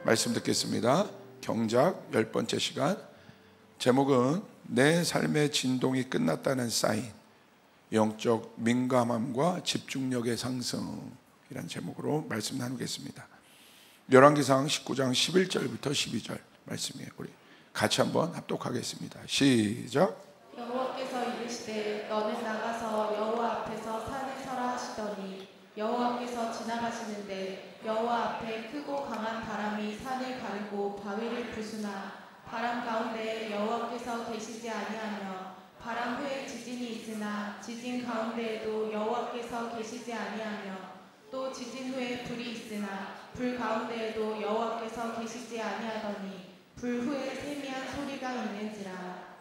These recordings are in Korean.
말씀 듣겠습니다. 경작 10번째 시간. 제목은 내 삶의 진동이 끝났다는 사인, 영적 민감함과 집중력의 상승이라는 제목으로 말씀 나누겠습니다. 열왕기상 19장 11절부터 12절 말씀이에요. 우리 같이 한번 합독하겠습니다. 시작. 여호와께서 이르시되 너는 나가서 여호와 앞에서 산에 서라 하시더니 여호와께서 지나가시는데 여호와 앞에 크고 강한 바람이 산을 가르고 바위를 부수나 바람 가운데 여호와께서 계시지 아니하며 바람 후에 지진이 있으나 지진 가운데에도 여호와께서 계시지 아니하며 또 지진 후에 불이 있으나 불 가운데에도 여호와께서 계시지 아니하더니 불 후에 세미한 소리가 있는지라.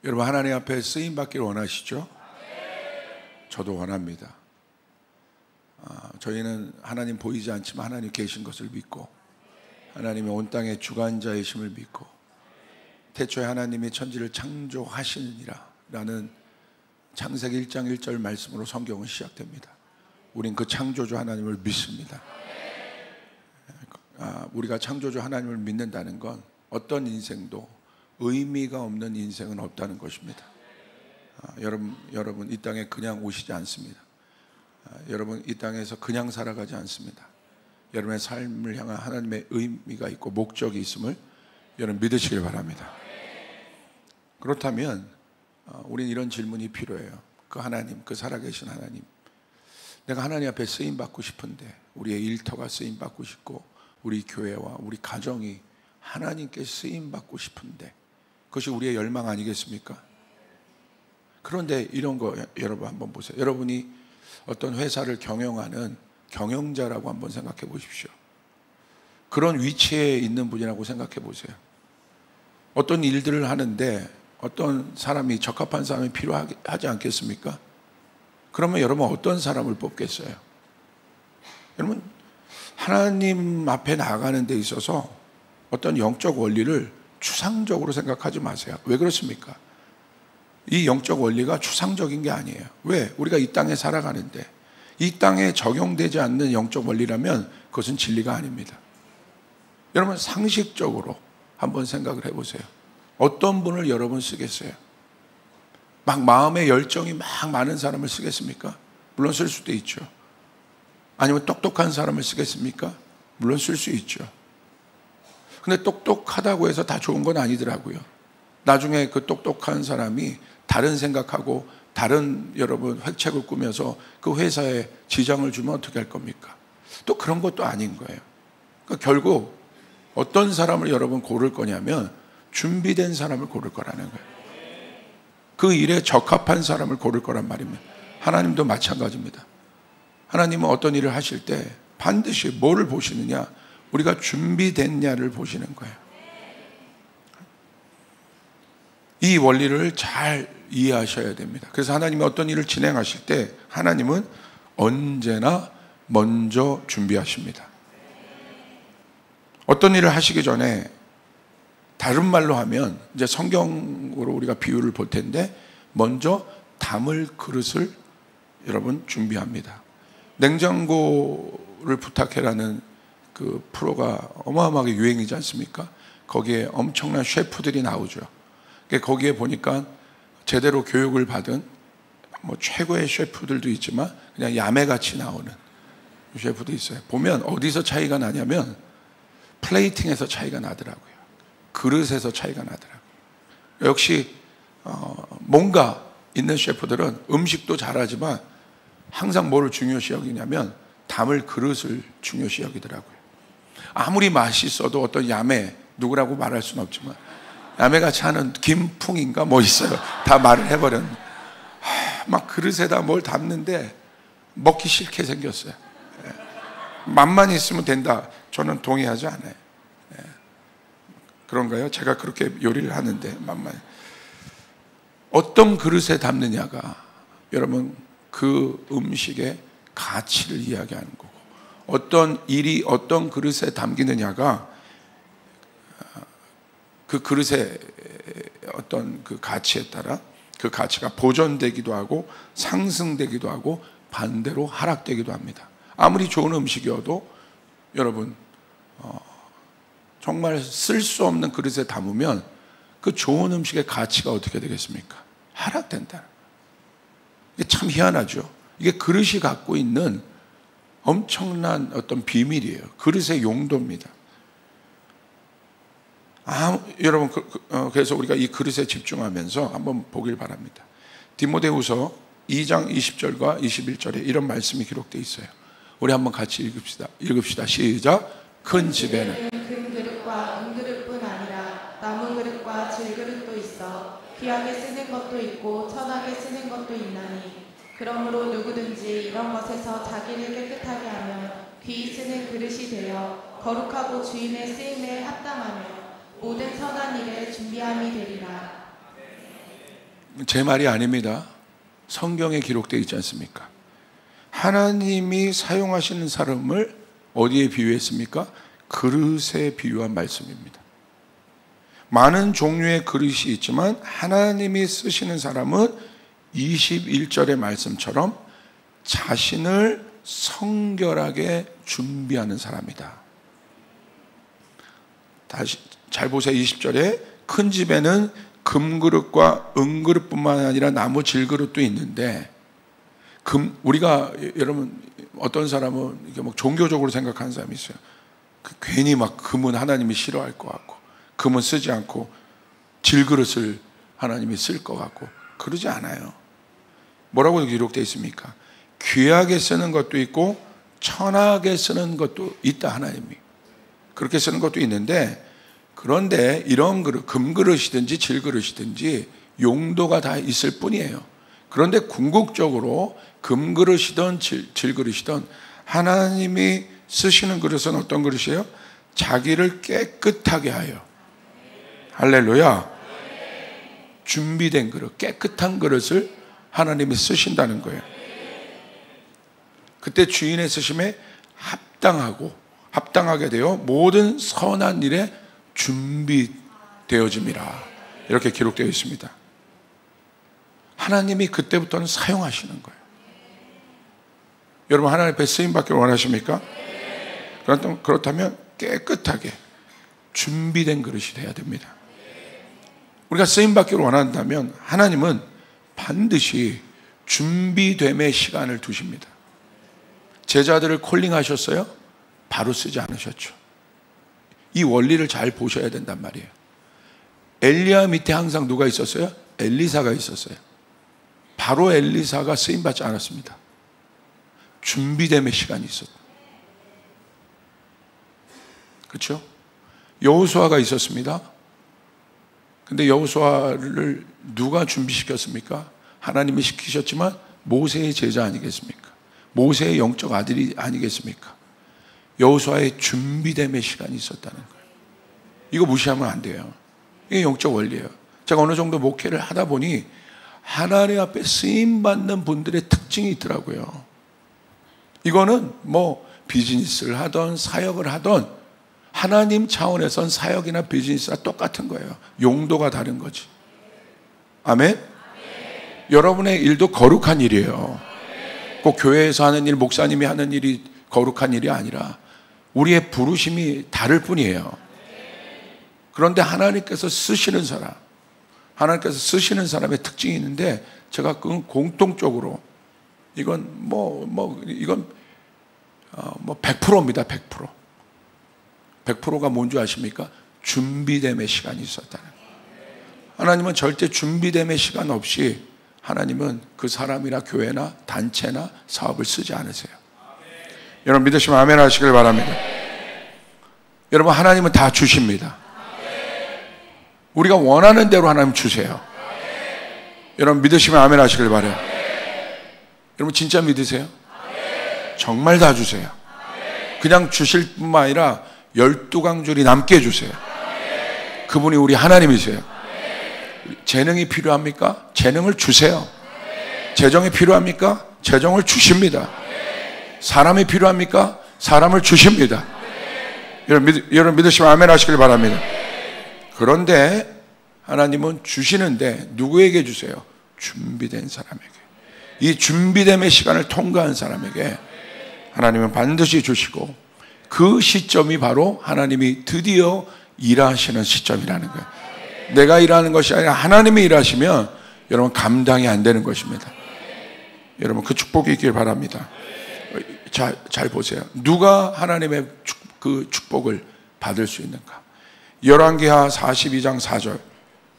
여러분, 하나님 앞에 쓰임 받기를 원하시죠? 저도 원합니다. 저희는 하나님 보이지 않지만 하나님 계신 것을 믿고, 하나님의 온 땅의 주관자이심을 믿고, 태초에 하나님이 천지를 창조하시느니라 라는 창세기 1장 1절 말씀으로 성경은 시작됩니다. 우린 그 창조주 하나님을 믿습니다. 우리가 창조주 하나님을 믿는다는 건 어떤 인생도 의미가 없는 인생은 없다는 것입니다. 여러분 이 땅에 그냥 오시지 않습니다. 여러분 이 땅에서 그냥 살아가지 않습니다. 여러분의 삶을 향한 하나님의 의미가 있고 목적이 있음을 여러분 믿으시길 바랍니다. 그렇다면 우린 이런 질문이 필요해요. 그 하나님, 그 살아계신 하나님, 내가 하나님 앞에 쓰임받고 싶은데, 우리의 일터가 쓰임받고 싶고 우리 교회와 우리 가정이 하나님께 쓰임받고 싶은데, 그것이 우리의 열망 아니겠습니까? 그런데 이런 거 여러분 한번 보세요. 여러분이 어떤 회사를 경영하는 경영자라고 한번 생각해 보십시오. 그런 위치에 있는 분이라고 생각해 보세요. 어떤 일들을 하는데 어떤 사람이, 적합한 사람이 필요하지 않겠습니까? 그러면 여러분 어떤 사람을 뽑겠어요? 여러분, 하나님 앞에 나아가는 데 있어서 어떤 영적 원리를 추상적으로 생각하지 마세요. 왜 그렇습니까? 이 영적 원리가 추상적인 게 아니에요. 왜? 우리가 이 땅에 살아가는데 이 땅에 적용되지 않는 영적 원리라면 그것은 진리가 아닙니다. 여러분, 상식적으로 한번 생각을 해보세요. 어떤 분을 여러분 쓰겠어요? 막 마음의 열정이 막 많은 사람을 쓰겠습니까? 물론 쓸 수도 있죠. 아니면 똑똑한 사람을 쓰겠습니까? 물론 쓸 수 있죠. 근데 똑똑하다고 해서 다 좋은 건 아니더라고요. 나중에 그 똑똑한 사람이 다른 생각하고 다른 여러분 획책을 꾸며서 그 회사에 지장을 주면 어떻게 할 겁니까? 또 그런 것도 아닌 거예요. 그러니까 결국 어떤 사람을 여러분 고를 거냐면 준비된 사람을 고를 거라는 거예요. 그 일에 적합한 사람을 고를 거란 말입니다. 하나님도 마찬가지입니다. 하나님은 어떤 일을 하실 때 반드시 뭐를 보시느냐? 우리가 준비됐냐를 보시는 거예요. 이 원리를 잘 이해하셔야 됩니다. 그래서 하나님이 어떤 일을 진행하실 때 하나님은 언제나 먼저 준비하십니다. 어떤 일을 하시기 전에, 다른 말로 하면 이제 성경으로 우리가 비유를 볼 텐데, 먼저 담을 그릇을 여러분 준비합니다. 냉장고를 부탁해라는 그 프로가 어마어마하게 유행이지 않습니까? 거기에 엄청난 셰프들이 나오죠. 거기에 보니까 제대로 교육을 받은 뭐 최고의 셰프들도 있지만 그냥 야매같이 나오는 셰프도 있어요. 보면 어디서 차이가 나냐면 플레이팅에서 차이가 나더라고요. 그릇에서 차이가 나더라고요. 역시 뭔가 있는 셰프들은 음식도 잘하지만 항상 뭐를 중요시 여기냐면 담을 그릇을 중요시 여기더라고요. 아무리 맛있어도 어떤 야매, 누구라고 말할 수는 없지만 야매같이 하는 김풍인가 뭐 있어요. 다 말을 해버렸네. 막 그릇에다 뭘 담는데 먹기 싫게 생겼어요. 맛만 있으면 된다. 저는 동의하지 않아요. 그런가요? 제가 그렇게 요리를 하는데 맛만. 어떤 그릇에 담느냐가 여러분 그 음식의 가치를 이야기하는 거고, 어떤 일이 어떤 그릇에 담기느냐가 그 그릇의 어떤 그 가치에 따라 그 가치가 보존되기도 하고 상승되기도 하고 반대로 하락되기도 합니다. 아무리 좋은 음식이어도 여러분 정말 쓸 수 없는 그릇에 담으면 그 좋은 음식의 가치가 어떻게 되겠습니까? 하락된다. 이게 참 희한하죠. 이게 그릇이 갖고 있는 엄청난 어떤 비밀이에요. 그릇의 용도입니다. 여러분, 그래서 우리가 이 그릇에 집중하면서 한번 보길 바랍니다. 디모데후서 2장 20절과 21절에 이런 말씀이 기록되어 있어요. 우리 한번 같이 읽읍시다. 시작. 큰 집에는 금 그릇과 은그릇뿐 아니라 나무 그릇과 질그릇도 있어 귀하게 쓰는 것도 있고 천하게 쓰는 것도 있나니 그러므로 누구든지 이런 것에서 자기를 깨끗하게 하면 귀히 쓰는 그릇이 되어 거룩하고 주인의 쓰임에 합당하며 모든 선한 일에 준비함이 되리라. 제 말이 아닙니다. 성경에 기록되어 있지 않습니까? 하나님이 사용하시는 사람을 어디에 비유했습니까? 그릇에 비유한 말씀입니다. 많은 종류의 그릇이 있지만 하나님이 쓰시는 사람은 21절의 말씀처럼 자신을 성결하게 준비하는 사람이다. 다시 잘 보세요. 20절에 큰 집에는 금그릇과 은그릇뿐만 아니라 나무 질그릇도 있는데 우리가 여러분 어떤 사람은 이게 막 종교적으로 생각하는 사람이 있어요. 괜히 막 금은 하나님이 싫어할 것 같고 금은 쓰지 않고 질그릇을 하나님이 쓸 것 같고 그러지 않아요. 뭐라고 기록되어 있습니까? 귀하게 쓰는 것도 있고 천하게 쓰는 것도 있다. 하나님이 그렇게 쓰는 것도 있는데 그런데 이런 그릇, 금그릇이든지 질그릇이든지 용도가 다 있을 뿐이에요. 그런데 궁극적으로 금그릇이든 질그릇이든 하나님이 쓰시는 그릇은 어떤 그릇이에요? 자기를 깨끗하게 하여. 할렐루야. 준비된 그릇, 깨끗한 그릇을 하나님이 쓰신다는 거예요. 그때 주인의 쓰심에 합당하게 되어 모든 선한 일에 준비되어짐이라. 이렇게 기록되어 있습니다. 하나님이 그때부터는 사용하시는 거예요. 여러분 하나님 앞에 쓰임받기를 원하십니까? 그렇다면 깨끗하게 준비된 그릇이 돼야 됩니다. 우리가 쓰임받기를 원한다면 하나님은 반드시 준비됨의 시간을 두십니다. 제자들을 콜링하셨어요? 바로 쓰지 않으셨죠. 이 원리를 잘 보셔야 된단 말이에요. 엘리야 밑에 항상 누가 있었어요? 엘리사가 있었어요. 바로 엘리사가 쓰임받지 않았습니다. 준비됨의 시간이 있었다. 그렇죠? 여호수아가 있었습니다. 근데 여호수아를 누가 준비시켰습니까? 하나님이 시키셨지만 모세의 제자 아니겠습니까? 모세의 영적 아들이 아니겠습니까? 여호수아의 준비됨의 시간이 있었다는 거예요. 이거 무시하면 안 돼요. 이게 영적 원리예요. 제가 어느 정도 목회를 하다 보니 하나님 앞에 쓰임받는 분들의 특징이 있더라고요. 이거는 뭐 비즈니스를 하던 사역을 하던 하나님 차원에선 사역이나 비즈니스가 똑같은 거예요. 용도가 다른 거지. 아멘? 여러분의 일도 거룩한 일이에요. 꼭 교회에서 하는 일, 목사님이 하는 일이 거룩한 일이 아니라 우리의 부르심이 다를 뿐이에요. 그런데 하나님께서 쓰시는 사람의 특징이 있는데 제가 그 공통적으로 이건 100%입니다. 100%. 100%가 뭔지 아십니까? 준비됨의 시간이 있었다는 거예요. 하나님은 절대 준비됨의 시간 없이 하나님은 그 사람이나 교회나 단체나 사업을 쓰지 않으세요. 여러분 믿으시면 아멘 하시길 바랍니다. 여러분 하나님은 다 주십니다. 우리가 원하는 대로 하나님 주세요. 여러분 믿으시면 아멘 하시길 바라요. 여러분 진짜 믿으세요? 정말 다 주세요. 그냥 주실 뿐만 아니라 12강줄이 남게 해주세요. 그분이 우리 하나님이세요. 재능이 필요합니까? 재능을 주세요. 재정이 필요합니까? 재정을 주십니다. 사람이 필요합니까? 사람을 주십니다. 여러분 믿으시면 아멘 하시길 바랍니다. 그런데 하나님은 주시는데 누구에게 주세요? 준비된 사람에게. 이 준비됨의 시간을 통과한 사람에게 하나님은 반드시 주시고 그 시점이 바로 하나님이 드디어 일하시는 시점이라는 거예요. 내가 일하는 것이 아니라 하나님이 일하시면 여러분 감당이 안 되는 것입니다. 여러분 그 축복이 있길 바랍니다. 잘 보세요. 누가 하나님의 그 축복을 받을 수 있는가? 열왕기하 42장 4절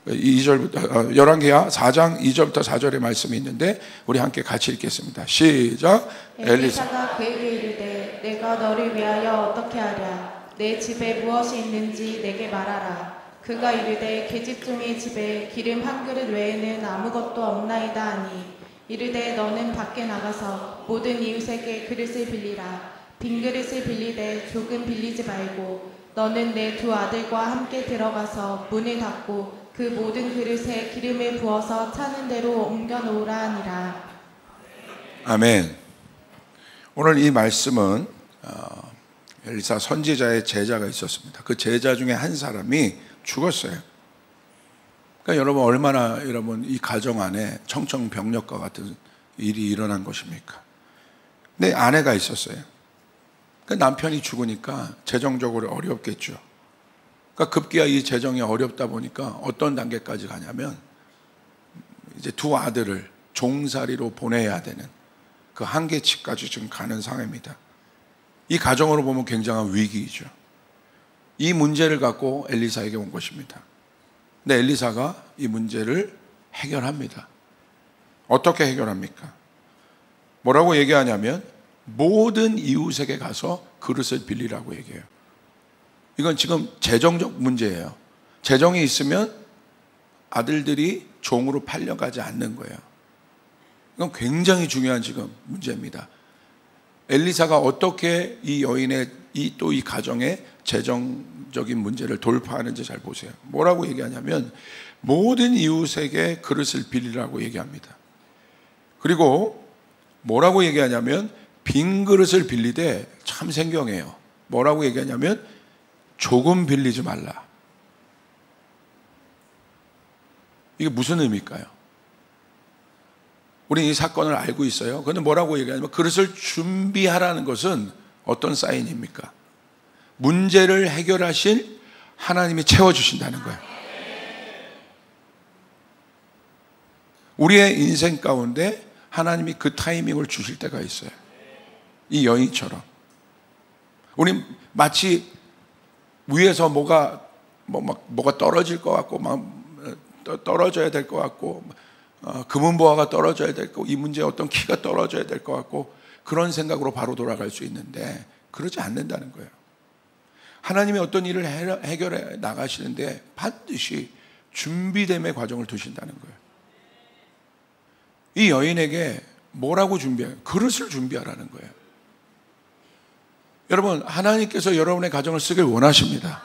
2절부터 열왕기하 4장 2절부터 4절의 말씀이 있는데 우리 함께 같이 읽겠습니다. 시작. 엘리사가 그에게 이르되 내가 너를 위하여 어떻게 하랴? 내 집에 무엇이 있는지 내게 말하라. 그가 이르되 계집종의 집에 기름 한 그릇 외에는 아무것도 없나이다 하니 이르되 너는 밖에 나가서 모든 이웃에게 그릇을 빌리라. 빈 그릇을 빌리되 조금 빌리지 말고 너는 내 두 아들과 함께 들어가서 문을 닫고 그 모든 그릇에 기름을 부어서 차는 대로 옮겨 놓으라 하니라. 아멘. 오늘 이 말씀은 엘리사 선지자의 제자가 있었습니다. 그 제자 중에 한 사람이 죽었어요. 그러니까 여러분 얼마나 여러분 이 가정 안에 청천벽력과 같은 일이 일어난 것입니까? 내 아내가 있었어요. 그 남편이 죽으니까 재정적으로 어렵겠죠. 그러니까 급기야 이 재정이 어렵다 보니까 어떤 단계까지 가냐면 이제 두 아들을 종살이로 보내야 되는 그 한계치까지 지금 가는 상황입니다. 이 가정으로 보면 굉장한 위기이죠. 이 문제를 갖고 엘리사에게 온 것입니다. 근데 엘리사가 이 문제를 해결합니다. 어떻게 해결합니까? 뭐라고 얘기하냐면 모든 이웃에게 가서 그릇을 빌리라고 얘기해요. 이건 지금 재정적 문제예요. 재정이 있으면 아들들이 종으로 팔려가지 않는 거예요. 이건 굉장히 중요한 지금 문제입니다. 엘리사가 어떻게 이 여인의 또 이 가정의 재정적인 문제를 돌파하는지 잘 보세요. 뭐라고 얘기하냐면 모든 이웃에게 그릇을 빌리라고 얘기합니다. 그리고 뭐라고 얘기하냐면 빈 그릇을 빌리되 참 생경해요. 뭐라고 얘기하냐면 조금 빌리지 말라. 이게 무슨 의미일까요? 우리 이 사건을 알고 있어요. 그런데 뭐라고 얘기하냐면 그릇을 준비하라는 것은 어떤 사인입니까? 문제를 해결하실 하나님이 채워주신다는 거예요. 우리의 인생 가운데 하나님이 그 타이밍을 주실 때가 있어요. 이 여인처럼. 우리 마치 위에서 뭐가 떨어질 것 같고, 떨어져야 될 것 같고, 금은보화가 떨어져야 될 것 같고, 이 문제에 어떤 키가 떨어져야 될 것 같고, 그런 생각으로 바로 돌아갈 수 있는데, 그러지 않는다는 거예요. 하나님이 어떤 일을 해결해 나가시는데 반드시 준비됨의 과정을 두신다는 거예요. 이 여인에게 뭐라고 준비해요? 그릇을 준비하라는 거예요. 여러분, 하나님께서 여러분의 가정을 쓰길 원하십니다.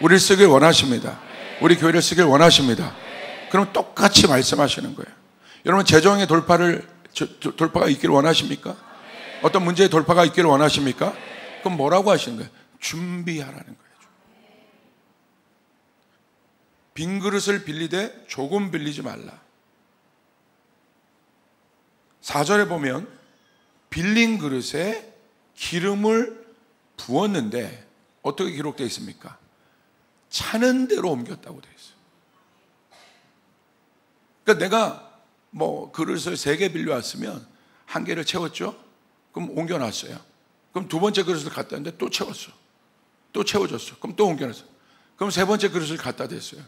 우리를 쓰길 원하십니다. 우리 교회를 쓰길 원하십니다. 그럼 똑같이 말씀하시는 거예요. 여러분, 재정의 돌파가 있기를 원하십니까? 어떤 문제의 돌파가 있기를 원하십니까? 그럼 뭐라고 하시는 거예요? 준비하라는 거예요. 빈 그릇을 빌리되 조금 빌리지 말라. 4절에 보면 빌린 그릇에 기름을 부었는데 어떻게 기록되어 있습니까? 차는 대로 옮겼다고 되어 있어요. 그러니까 내가 그릇을 3개 빌려왔으면 1개를 채웠죠? 그럼 옮겨놨어요. 그럼 2번째 그릇을 갖다 놨는데 또 채웠어. 또 채워졌어. 그럼 또 옮겨놨어. 그럼 3번째 그릇을 갖다 댔어요.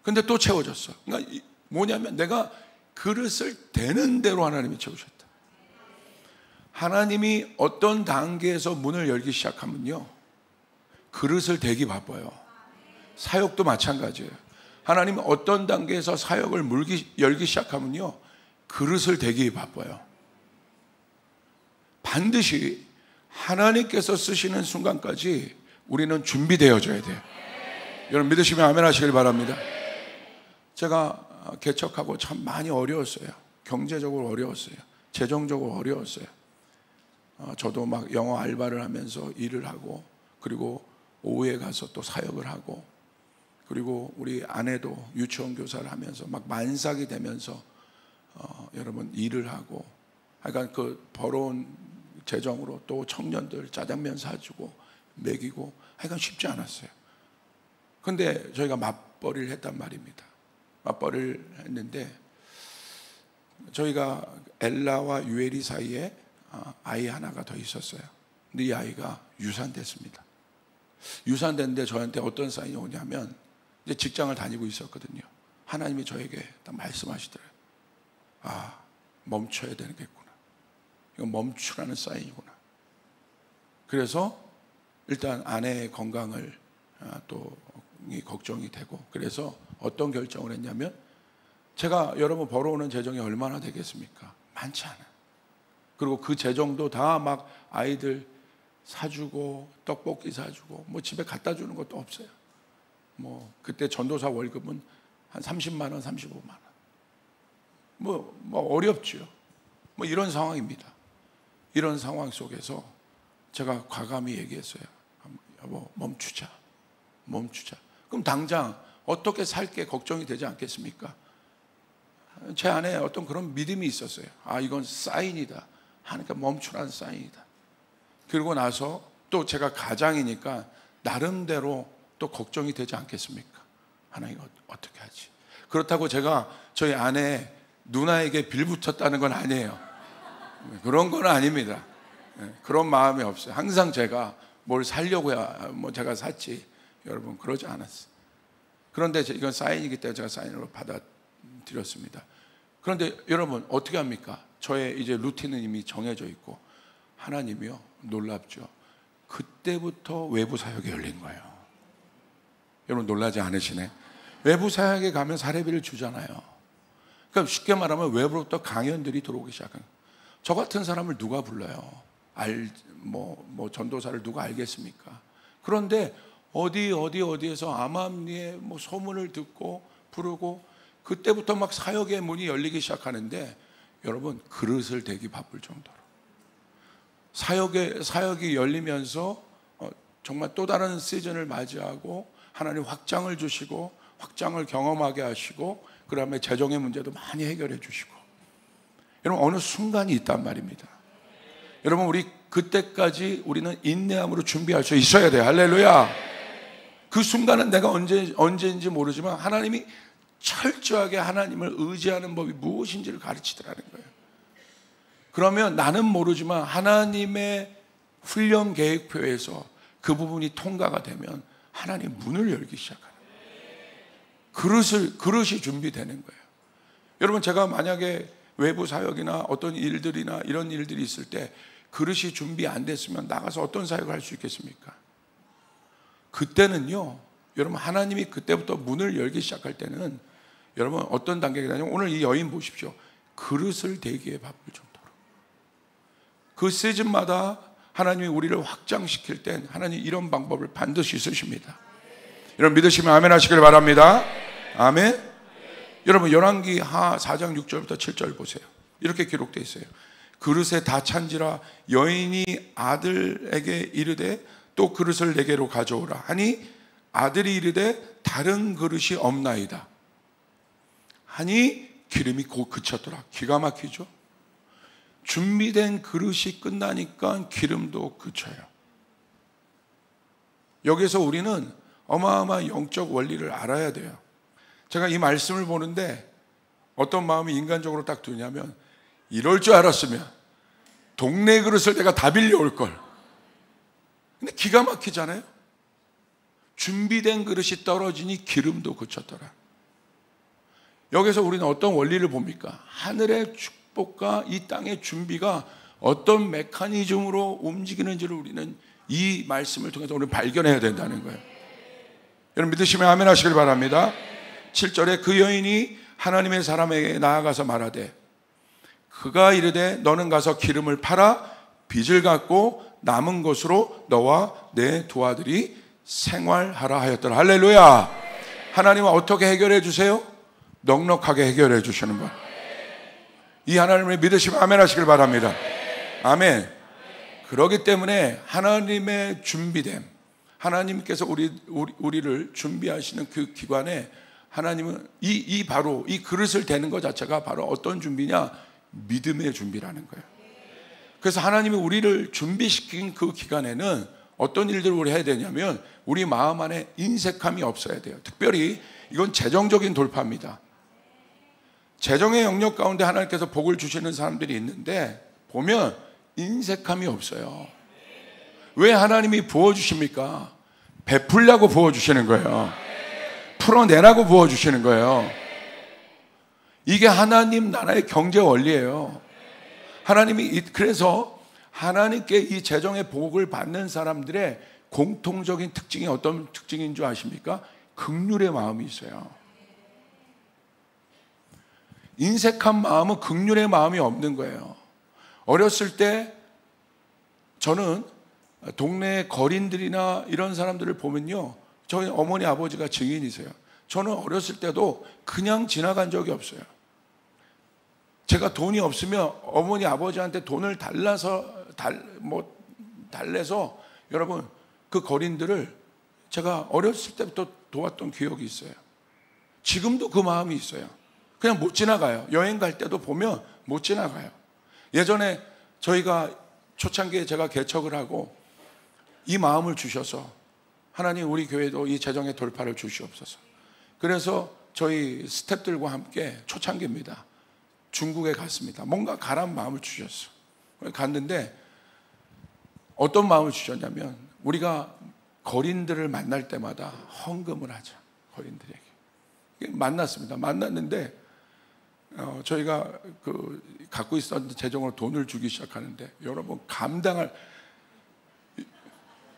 근데 또 채워졌어. 그러니까 뭐냐면 내가 그릇을 대는 대로 하나님이 채우셨다. 하나님이 어떤 단계에서 문을 열기 시작하면요, 그릇을 대기 바빠요. 사역도 마찬가지예요. 하나님이 어떤 단계에서 사역을 열기 시작하면요, 그릇을 대기 바빠요. 반드시 하나님께서 쓰시는 순간까지 우리는 준비되어져야 돼요. 여러분 믿으시면 아멘 하시길 바랍니다. 제가 개척하고 참 많이 어려웠어요. 경제적으로 어려웠어요. 재정적으로 어려웠어요. 저도 막 영어 알바를 하면서 일을 하고, 그리고 오후에 가서 또 사역을 하고, 그리고 우리 아내도 유치원 교사를 하면서 막 만삭이 되면서 여러분 일을 하고, 그러니까 그 벌어온 재정으로 또 청년들 짜장면 사주고 먹이고 하여간 쉽지 않았어요. 근데 저희가 맞벌이를 했단 말입니다. 맞벌이를 했는데 저희가 엘라와 유엘이 사이에 아이 하나가 더 있었어요. 근데 이 아이가 유산됐습니다. 유산됐는데 저한테 어떤 사인이 오냐면 이제 직장을 다니고 있었거든요. 하나님이 저에게 딱 말씀하시더래요. 멈춰야 되겠구나. 이건 멈추라는 사인이구나. 그래서 일단 아내의 건강을 또 걱정이 되고, 그래서 어떤 결정을 했냐면, 제가 여러분 벌어오는 재정이 얼마나 되겠습니까? 많지 않아요. 그리고 그 재정도 다 막 아이들 사주고 떡볶이 사주고 뭐 집에 갖다 주는 것도 없어요. 뭐 그때 전도사 월급은 한 30만 원, 35만 원. 뭐 어렵죠. 뭐 이런 상황입니다. 이런 상황 속에서 제가 과감히 얘기했어요. 여보, 멈추자. 그럼 당장 어떻게 살게 걱정이 되지 않겠습니까? 제 안에 어떤 그런 믿음이 있었어요. 이건 사인이다. 하니까 멈추라는 사인이다. 그리고 나서 또 제가 가장이니까 나름대로 또 걱정이 되지 않겠습니까? 하나님 어떻게 하지? 그렇다고 제가 저희 아내 누나에게 빌붙었다는 건 아니에요. 그런 건 아닙니다. 그런 마음이 없어요. 항상 제가 뭘 살려고야 제가 샀지. 여러분, 그러지 않았어요. 그런데 이건 사인이기 때문에 제가 사인으로 받아들였습니다. 그런데 여러분 어떻게 합니까? 저의 이제 루틴은 이미 정해져 있고, 하나님이요, 놀랍죠. 그때부터 외부 사역이 열린 거예요. 여러분 놀라지 않으시네? 외부 사역에 가면 사례비를 주잖아요. 그러니까 쉽게 말하면 외부로부터 강연들이 들어오기 시작한 거예요. 저 같은 사람을 누가 불러요? 전도사를 누가 알겠습니까? 그런데 어디에서 암암리에 소문을 듣고 부르고, 그때부터 막 사역의 문이 열리기 시작하는데, 여러분 그릇을 대기 바쁠 정도로 사역이 열리면서 정말 또 다른 시즌을 맞이하고, 하나님 확장을 주시고 확장을 경험하게 하시고, 그 다음에 재정의 문제도 많이 해결해 주시고, 여러분 어느 순간이 있단 말입니다. 여러분 우리 그때까지 우리는 인내함으로 준비할 수 있어야 돼요. 할렐루야. 그 순간은 내가 언제인지 모르지만 하나님이 철저하게 하나님을 의지하는 법이 무엇인지를 가르치더라는 거예요. 그러면 나는 모르지만 하나님의 훈련 계획표에서 그 부분이 통과가 되면 하나님 문을 열기 시작하는 거예요. 그릇이 준비되는 거예요. 여러분 제가 만약에 외부 사역이나 어떤 일들이나 이런 일들이 있을 때 그릇이 준비 안 됐으면 나가서 어떤 사역을 할 수 있겠습니까? 그때는요, 여러분 하나님이 그때부터 문을 열기 시작할 때는 여러분 어떤 단계가 되냐면, 오늘 이 여인 보십시오. 그릇을 대기에 바쁠 정도로 그 시즌마다 하나님이 우리를 확장시킬 땐 하나님 이런 방법을 반드시 쓰십니다. 여러분 믿으시면 아멘 하시길 바랍니다. 아멘. 여러분 열왕기 하 4장 6절부터 7절 보세요. 이렇게 기록되어 있어요. 그릇에 다 찬지라 여인이 아들에게 이르되 또 그릇을 내게로 가져오라 하니, 아들이 이르되 다른 그릇이 없나이다 하니 기름이 곧 그쳤더라. 기가 막히죠. 준비된 그릇이 끝나니까 기름도 그쳐요. 여기서 우리는 어마어마한 영적 원리를 알아야 돼요. 제가 이 말씀을 보는데 어떤 마음이 인간적으로 딱 드냐면, 이럴 줄 알았으면 동네 그릇을 내가 다 빌려올 걸. 근데 기가 막히잖아요. 준비된 그릇이 떨어지니 기름도 그쳤더라. 여기서 우리는 어떤 원리를 봅니까? 하늘의 축복과 이 땅의 준비가 어떤 메커니즘으로 움직이는지를 우리는 이 말씀을 통해서 오늘 발견해야 된다는 거예요. 여러분 믿으시면 아멘 하시길 바랍니다. 7절에 그 여인이 하나님의 사람에게 나아가서 말하되, 그가 이르되 너는 가서 기름을 팔아 빚을 갚고 남은 것으로 너와 내 두 아들이 생활하라 하였더라. 할렐루야. 하나님은 어떻게 해결해 주세요? 넉넉하게 해결해 주시는 분. 이 하나님을 믿으시면 아멘 하시길 바랍니다. 아멘. 그렇기 때문에 하나님의 준비됨, 하나님께서 우리를 준비하시는 그 기관에 하나님은 바로 이 그릇을 대는 것 자체가 바로 어떤 준비냐? 믿음의 준비라는 거예요. 그래서 하나님이 우리를 준비시킨 그 기간에는 어떤 일들을 우리 해야 되냐면 우리 마음 안에 인색함이 없어야 돼요. 특별히 이건 재정적인 돌파입니다. 재정의 영역 가운데 하나님께서 복을 주시는 사람들이 있는데 보면 인색함이 없어요. 왜 하나님이 부어주십니까? 베풀려고 부어주시는 거예요. 풀어내라고 부어주시는 거예요. 이게 하나님 나라의 경제 원리예요. 하나님이 그래서 하나님께 이 재정의 복을 받는 사람들의 공통적인 특징이 어떤 특징인 줄 아십니까? 긍휼의 마음이 있어요. 인색한 마음은 긍휼의 마음이 없는 거예요. 어렸을 때 저는 동네 거린들이나 이런 사람들을 보면요, 저희 어머니 아버지가 증인이세요. 저는 어렸을 때도 그냥 지나간 적이 없어요. 제가 돈이 없으면 어머니 아버지한테 돈을 달래서 여러분 그 거린들을 제가 어렸을 때부터 도왔던 기억이 있어요. 지금도 그 마음이 있어요. 그냥 못 지나가요. 여행 갈 때도 보면 못 지나가요. 예전에 저희가 초창기에 제가 개척을 하고 이 마음을 주셔서 하나님 우리 교회도 이 재정의 돌파를 주시옵소서. 그래서 저희 스태프들과 함께 초창기입니다. 중국에 갔습니다. 뭔가 가란 마음을 주셨어. 갔는데 어떤 마음을 주셨냐면 우리가 거린들을 만날 때마다 헌금을 하자. 거린들에게 만났습니다. 만났는데 저희가 갖고 있었던 재정으로 돈을 주기 시작하는데 여러분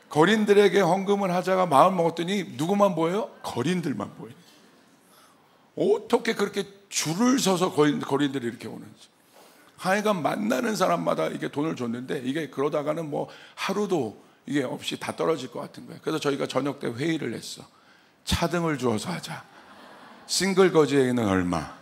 거린들에게 헌금을 하자가 마음 먹었더니 누구만 보여요? 거린들만 보여요. 어떻게 그렇게 줄을 서서 거린들이 이렇게 오는지. 하여간 만나는 사람마다 이게 돈을 줬는데 이게 그러다가는 뭐 하루도 이게 없이 다 떨어질 것 같은 거예요. 그래서 저희가 저녁 때 회의를 했어. 차등을 주어서 하자. 싱글 거지에게는 얼마,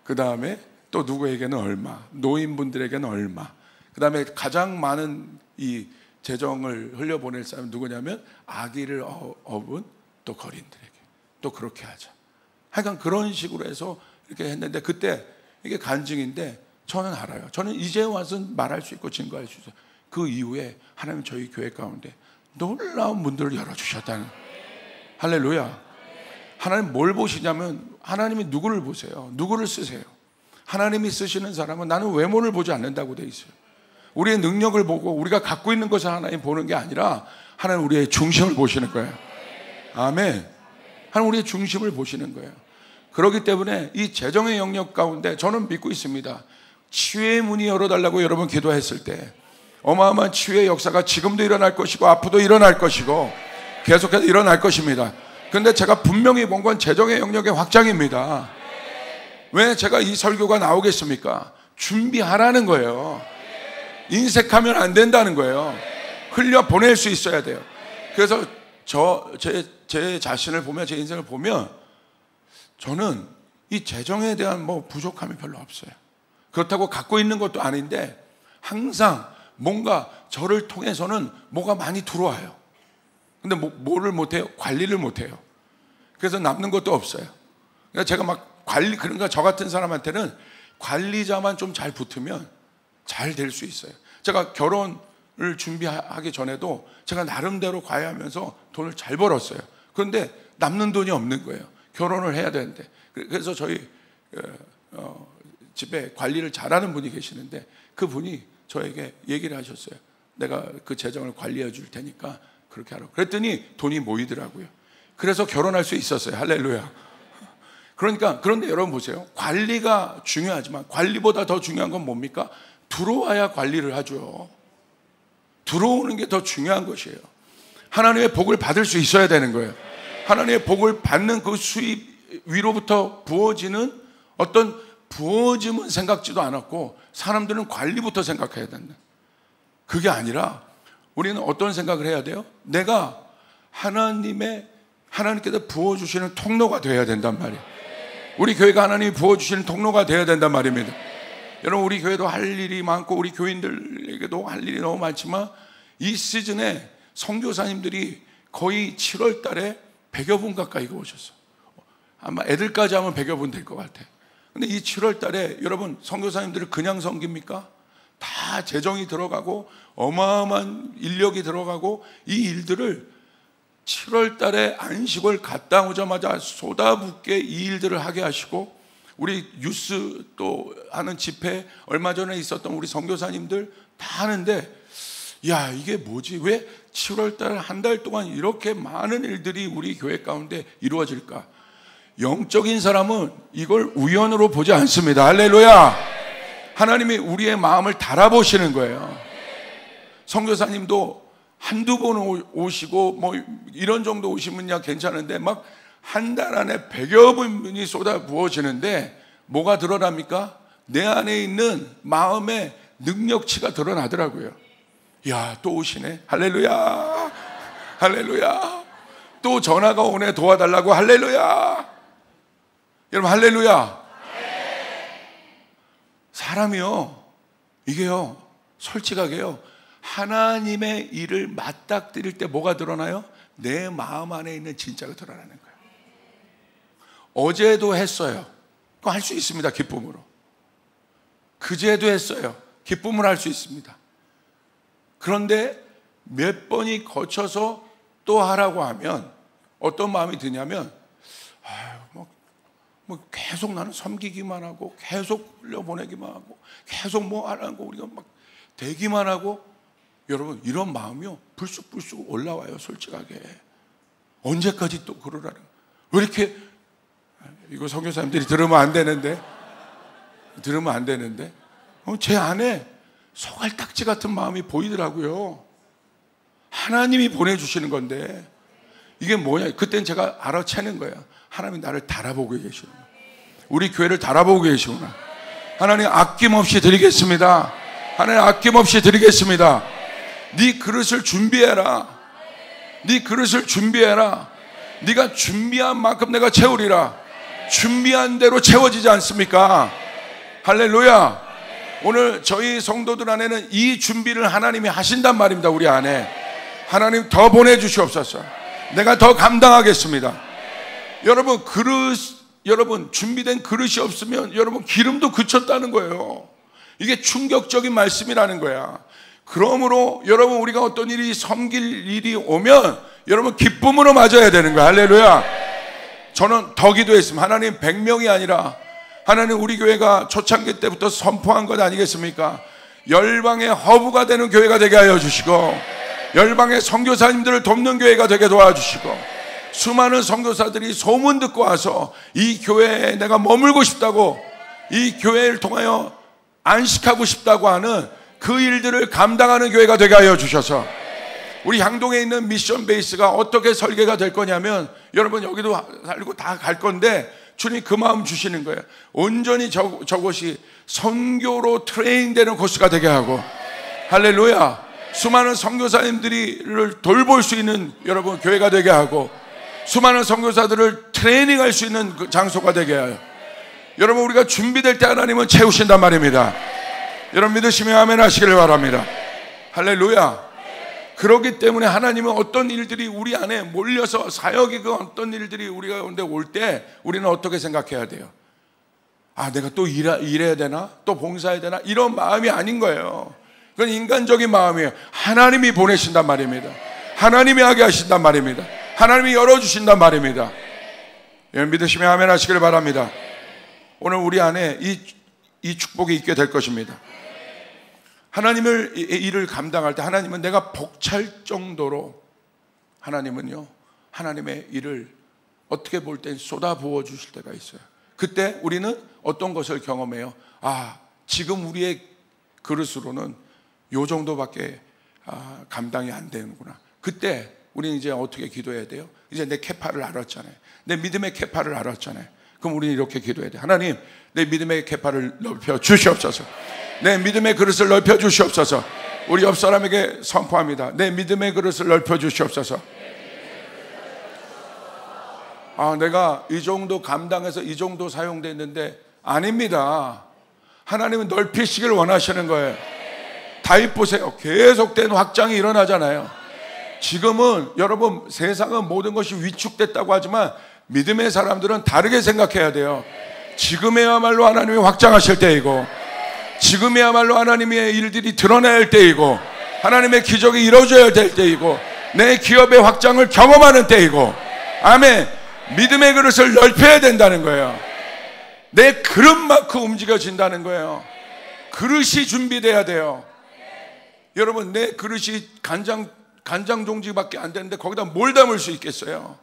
그 다음에 또 누구에게는 얼마, 노인분들에게는 얼마, 그 다음에 가장 많은 이 재정을 흘려보낼 사람은 누구냐면 아기를 업은 또 거린들에게 또 그렇게 하자. 하여간 그런 식으로 해서 이렇게 했는데 그때 이게 간증인데 저는 알아요. 저는 이제 와서 말할 수 있고 증거할 수 있어요. 그 이후에 하나님 저희 교회 가운데 놀라운 문들을 열어주셨다는. 할렐루야. 하나님 뭘 보시냐면 하나님이 누구를 보세요. 누구를 쓰세요. 하나님이 쓰시는 사람은 나는 외모를 보지 않는다고 돼 있어요. 우리의 능력을 보고 우리가 갖고 있는 것을 하나님 보는 게 아니라 하나님 우리의 중심을 보시는 거예요. 아멘. 하나님 우리의 중심을 보시는 거예요. 그렇기 때문에 이 재정의 영역 가운데 저는 믿고 있습니다. 치유의 문이 열어달라고 여러분 기도했을 때 어마어마한 치유의 역사가 지금도 일어날 것이고 앞으로도 일어날 것이고 계속해서 일어날 것입니다. 그런데 제가 분명히 본 건 재정의 영역의 확장입니다. 왜 제가 이 설교가 나오겠습니까? 준비하라는 거예요. 인색하면 안 된다는 거예요. 흘려 보낼 수 있어야 돼요. 그래서 제 자신을 보면, 제 인생을 보면 저는 이 재정에 대한 뭐 부족함이 별로 없어요. 그렇다고 갖고 있는 것도 아닌데 항상 뭔가 저를 통해서는 뭐가 많이 들어와요. 근데 뭐를 못해요? 관리를 못해요. 그래서 남는 것도 없어요. 그러니까 제가 막 그러니까 저 같은 사람한테는 관리자만 좀 잘 붙으면 잘 될 수 있어요. 제가 결혼을 준비하기 전에도 제가 나름대로 과외하면서 돈을 잘 벌었어요. 그런데 남는 돈이 없는 거예요. 결혼을 해야 되는데. 그래서 저희 집에 관리를 잘하는 분이 계시는데 그분이 저에게 얘기를 하셨어요. 내가 그 재정을 관리해 줄 테니까 그렇게 하라고. 그랬더니 돈이 모이더라고요. 그래서 결혼할 수 있었어요. 할렐루야. 그러니까 그런데 여러분 보세요. 관리가 중요하지만 관리보다 더 중요한 건 뭡니까? 들어와야 관리를 하죠. 들어오는 게 더 중요한 것이에요. 하나님의 복을 받을 수 있어야 되는 거예요. 하나님의 복을 받는 그 수입 위로부터 부어지는 어떤 부어짐은 생각지도 않았고 사람들은 관리부터 생각해야 된다. 그게 아니라 우리는 어떤 생각을 해야 돼요? 내가 하나님께서 부어주시는 통로가 되어야 된단 말이에요. 우리 교회가 하나님이 부어주시는 통로가 되어야 된단 말입니다. 여러분 우리 교회도 할 일이 많고 우리 교인들에게도 할 일이 너무 많지만 이 시즌에 선교사님들이 거의 7월 달에 100여 분 가까이 오셨어. 아마 애들까지 하면 100여 분 될 것 같아요. 근데 이 7월 달에 여러분 선교사님들을 그냥 섬깁니까? 다 재정이 들어가고 어마어마한 인력이 들어가고 이 일들을 7월 달에 안식을 갔다 오자마자 쏟아붓게 이 일들을 하게 하시고, 우리 뉴스 또 하는 집회 얼마 전에 있었던 우리 선교사님들 다 하는데, 야, 이게 뭐지? 왜 7월 달 한 달 동안 이렇게 많은 일들이 우리 교회 가운데 이루어질까? 영적인 사람은 이걸 우연으로 보지 않습니다. 할렐루야. 하나님이 우리의 마음을 달아보시는 거예요. 선교사님도 한두 번 오시고 뭐 이런 정도 오시면야 괜찮은데 막 한 달 안에 100여 분이 쏟아 부어지는데 뭐가 드러납니까? 내 안에 있는 마음의 능력치가 드러나더라고요. 야, 또 오시네. 할렐루야. 할렐루야. 또 전화가 오네. 도와달라고. 할렐루야. 여러분, 할렐루야. 사람이요, 이게요, 솔직하게요, 하나님의 일을 맞닥뜨릴 때 뭐가 드러나요? 내 마음 안에 있는 진짜가 드러나는 거예요. 어제도 했어요. 그거 할 수 있습니다. 기쁨으로. 그제도 했어요. 기쁨을 할 수 있습니다. 그런데 몇 번이 거쳐서 또 하라고 하면 어떤 마음이 드냐면, 뭐 계속 나는 섬기기만 하고 계속 흘려보내기만 하고 계속 뭐 안 하고 우리가 막 되기만 하고. 여러분, 이런 마음이요, 불쑥불쑥 올라와요. 솔직하게. 언제까지 또 그러라는, 왜 이렇게, 이거 선교사님들이 들으면 안 되는데, 제 안에 소갈딱지 같은 마음이 보이더라고요. 하나님이 보내주시는 건데 이게 뭐냐, 그땐 제가 알아채는 거예요. 하나님이 나를 달아보고 계시구나. 우리 교회를 달아보고 계시구나. 하나님 아낌없이 드리겠습니다. 하나님 아낌없이 드리겠습니다. 네 그릇을 준비해라. 네 그릇을 준비해라. 네가 준비한 만큼 내가 채우리라. 준비한 대로 채워지지 않습니까? 할렐루야. 오늘 저희 성도들 안에는 이 준비를 하나님이 하신단 말입니다. 우리 안에 하나님 더 보내주시옵소서. 내가 더 감당하겠습니다. 여러분 준비된 그릇이 없으면 여러분 기름도 그쳤다는 거예요. 이게 충격적인 말씀이라는 거야. 그러므로 여러분, 우리가 어떤 일이 섬길 일이 오면 여러분 기쁨으로 맞아야 되는 거야. 할렐루야. 저는 더 기도했습니다. 하나님, 100명이 아니라 하나님, 우리 교회가 초창기 때부터 선포한 것 아니겠습니까? 열방의 허브가 되는 교회가 되게 하여 주시고, 열방의 선교사님들을 돕는 교회가 되게 도와주시고, 수많은 선교사들이 소문 듣고 와서 이 교회에 내가 머물고 싶다고, 이 교회를 통하여 안식하고 싶다고 하는 그 일들을 감당하는 교회가 되게 하여 주셔서, 우리 향동에 있는 미션 베이스가 어떻게 설계가 될 거냐면, 여러분 여기도 살고 다 갈 건데 주님 그 마음 주시는 거예요. 온전히 저곳이 선교로 트레인되는 코스가 되게 하고, 할렐루야, 수많은 선교사님들을 돌볼 수 있는 여러분 교회가 되게 하고, 수많은 선교사들을 트레이닝할 수 있는 그 장소가 되게 해요. 여러분, 우리가 준비될 때 하나님은 채우신단 말입니다. 여러분 믿으시면 아멘 하시길 바랍니다. 할렐루야. 그렇기 때문에 하나님은 어떤 일들이 우리 안에 몰려서 사역이, 그 어떤 일들이 우리가 가운데 올 때 우리는 어떻게 생각해야 돼요? 아, 내가 또 일해야 되나? 또 봉사해야 되나? 이런 마음이 아닌 거예요. 그건 인간적인 마음이에요. 하나님이 보내신단 말입니다. 하나님이 하게 하신단 말입니다. 하나님이 열어주신단 말입니다. 여러분 믿으시면 아멘 하시길 바랍니다. 오늘 우리 안에 이 축복이 있게 될 것입니다. 하나님을 일을 감당할 때 하나님은 내가 벅찰 정도로, 하나님은요, 하나님의 일을 어떻게 볼 땐 쏟아부어 주실 때가 있어요. 그때 우리는 어떤 것을 경험해요? 아, 지금 우리의 그릇으로는 요 정도밖에 감당이 안 되는구나. 그때 우리는 이제 어떻게 기도해야 돼요? 이제 내 캐파를 알았잖아요. 내 믿음의 캐파를 알았잖아요. 그럼 우리는 이렇게 기도해야 돼요. 하나님, 내 믿음의 캐파를 넓혀 주시옵소서. 내 믿음의 그릇을 넓혀 주시옵소서. 우리 옆 사람에게 선포합니다. 내 믿음의 그릇을 넓혀 주시옵소서. 아, 내가 이 정도 감당해서 이 정도 사용됐는데, 아닙니다. 하나님은 넓히시길 원하시는 거예요. 다윗 보세요. 계속된 확장이 일어나잖아요. 지금은 여러분, 세상은 모든 것이 위축됐다고 하지만 믿음의 사람들은 다르게 생각해야 돼요. 지금에야말로 하나님이 확장하실 때이고, 지금이야말로 하나님의 일들이 드러나야 할 때이고 하나님의 기적이 이루어져야 될 때이고 내 기업의 확장을 경험하는 때이고, 아멘. 믿음의 그릇을 넓혀야 된다는 거예요. 내 그릇만큼 움직여진다는 거예요. 그릇이 준비돼야 돼요. 여러분, 내 그릇이 간장 종지밖에 안 되는데 거기다 뭘 담을 수 있겠어요?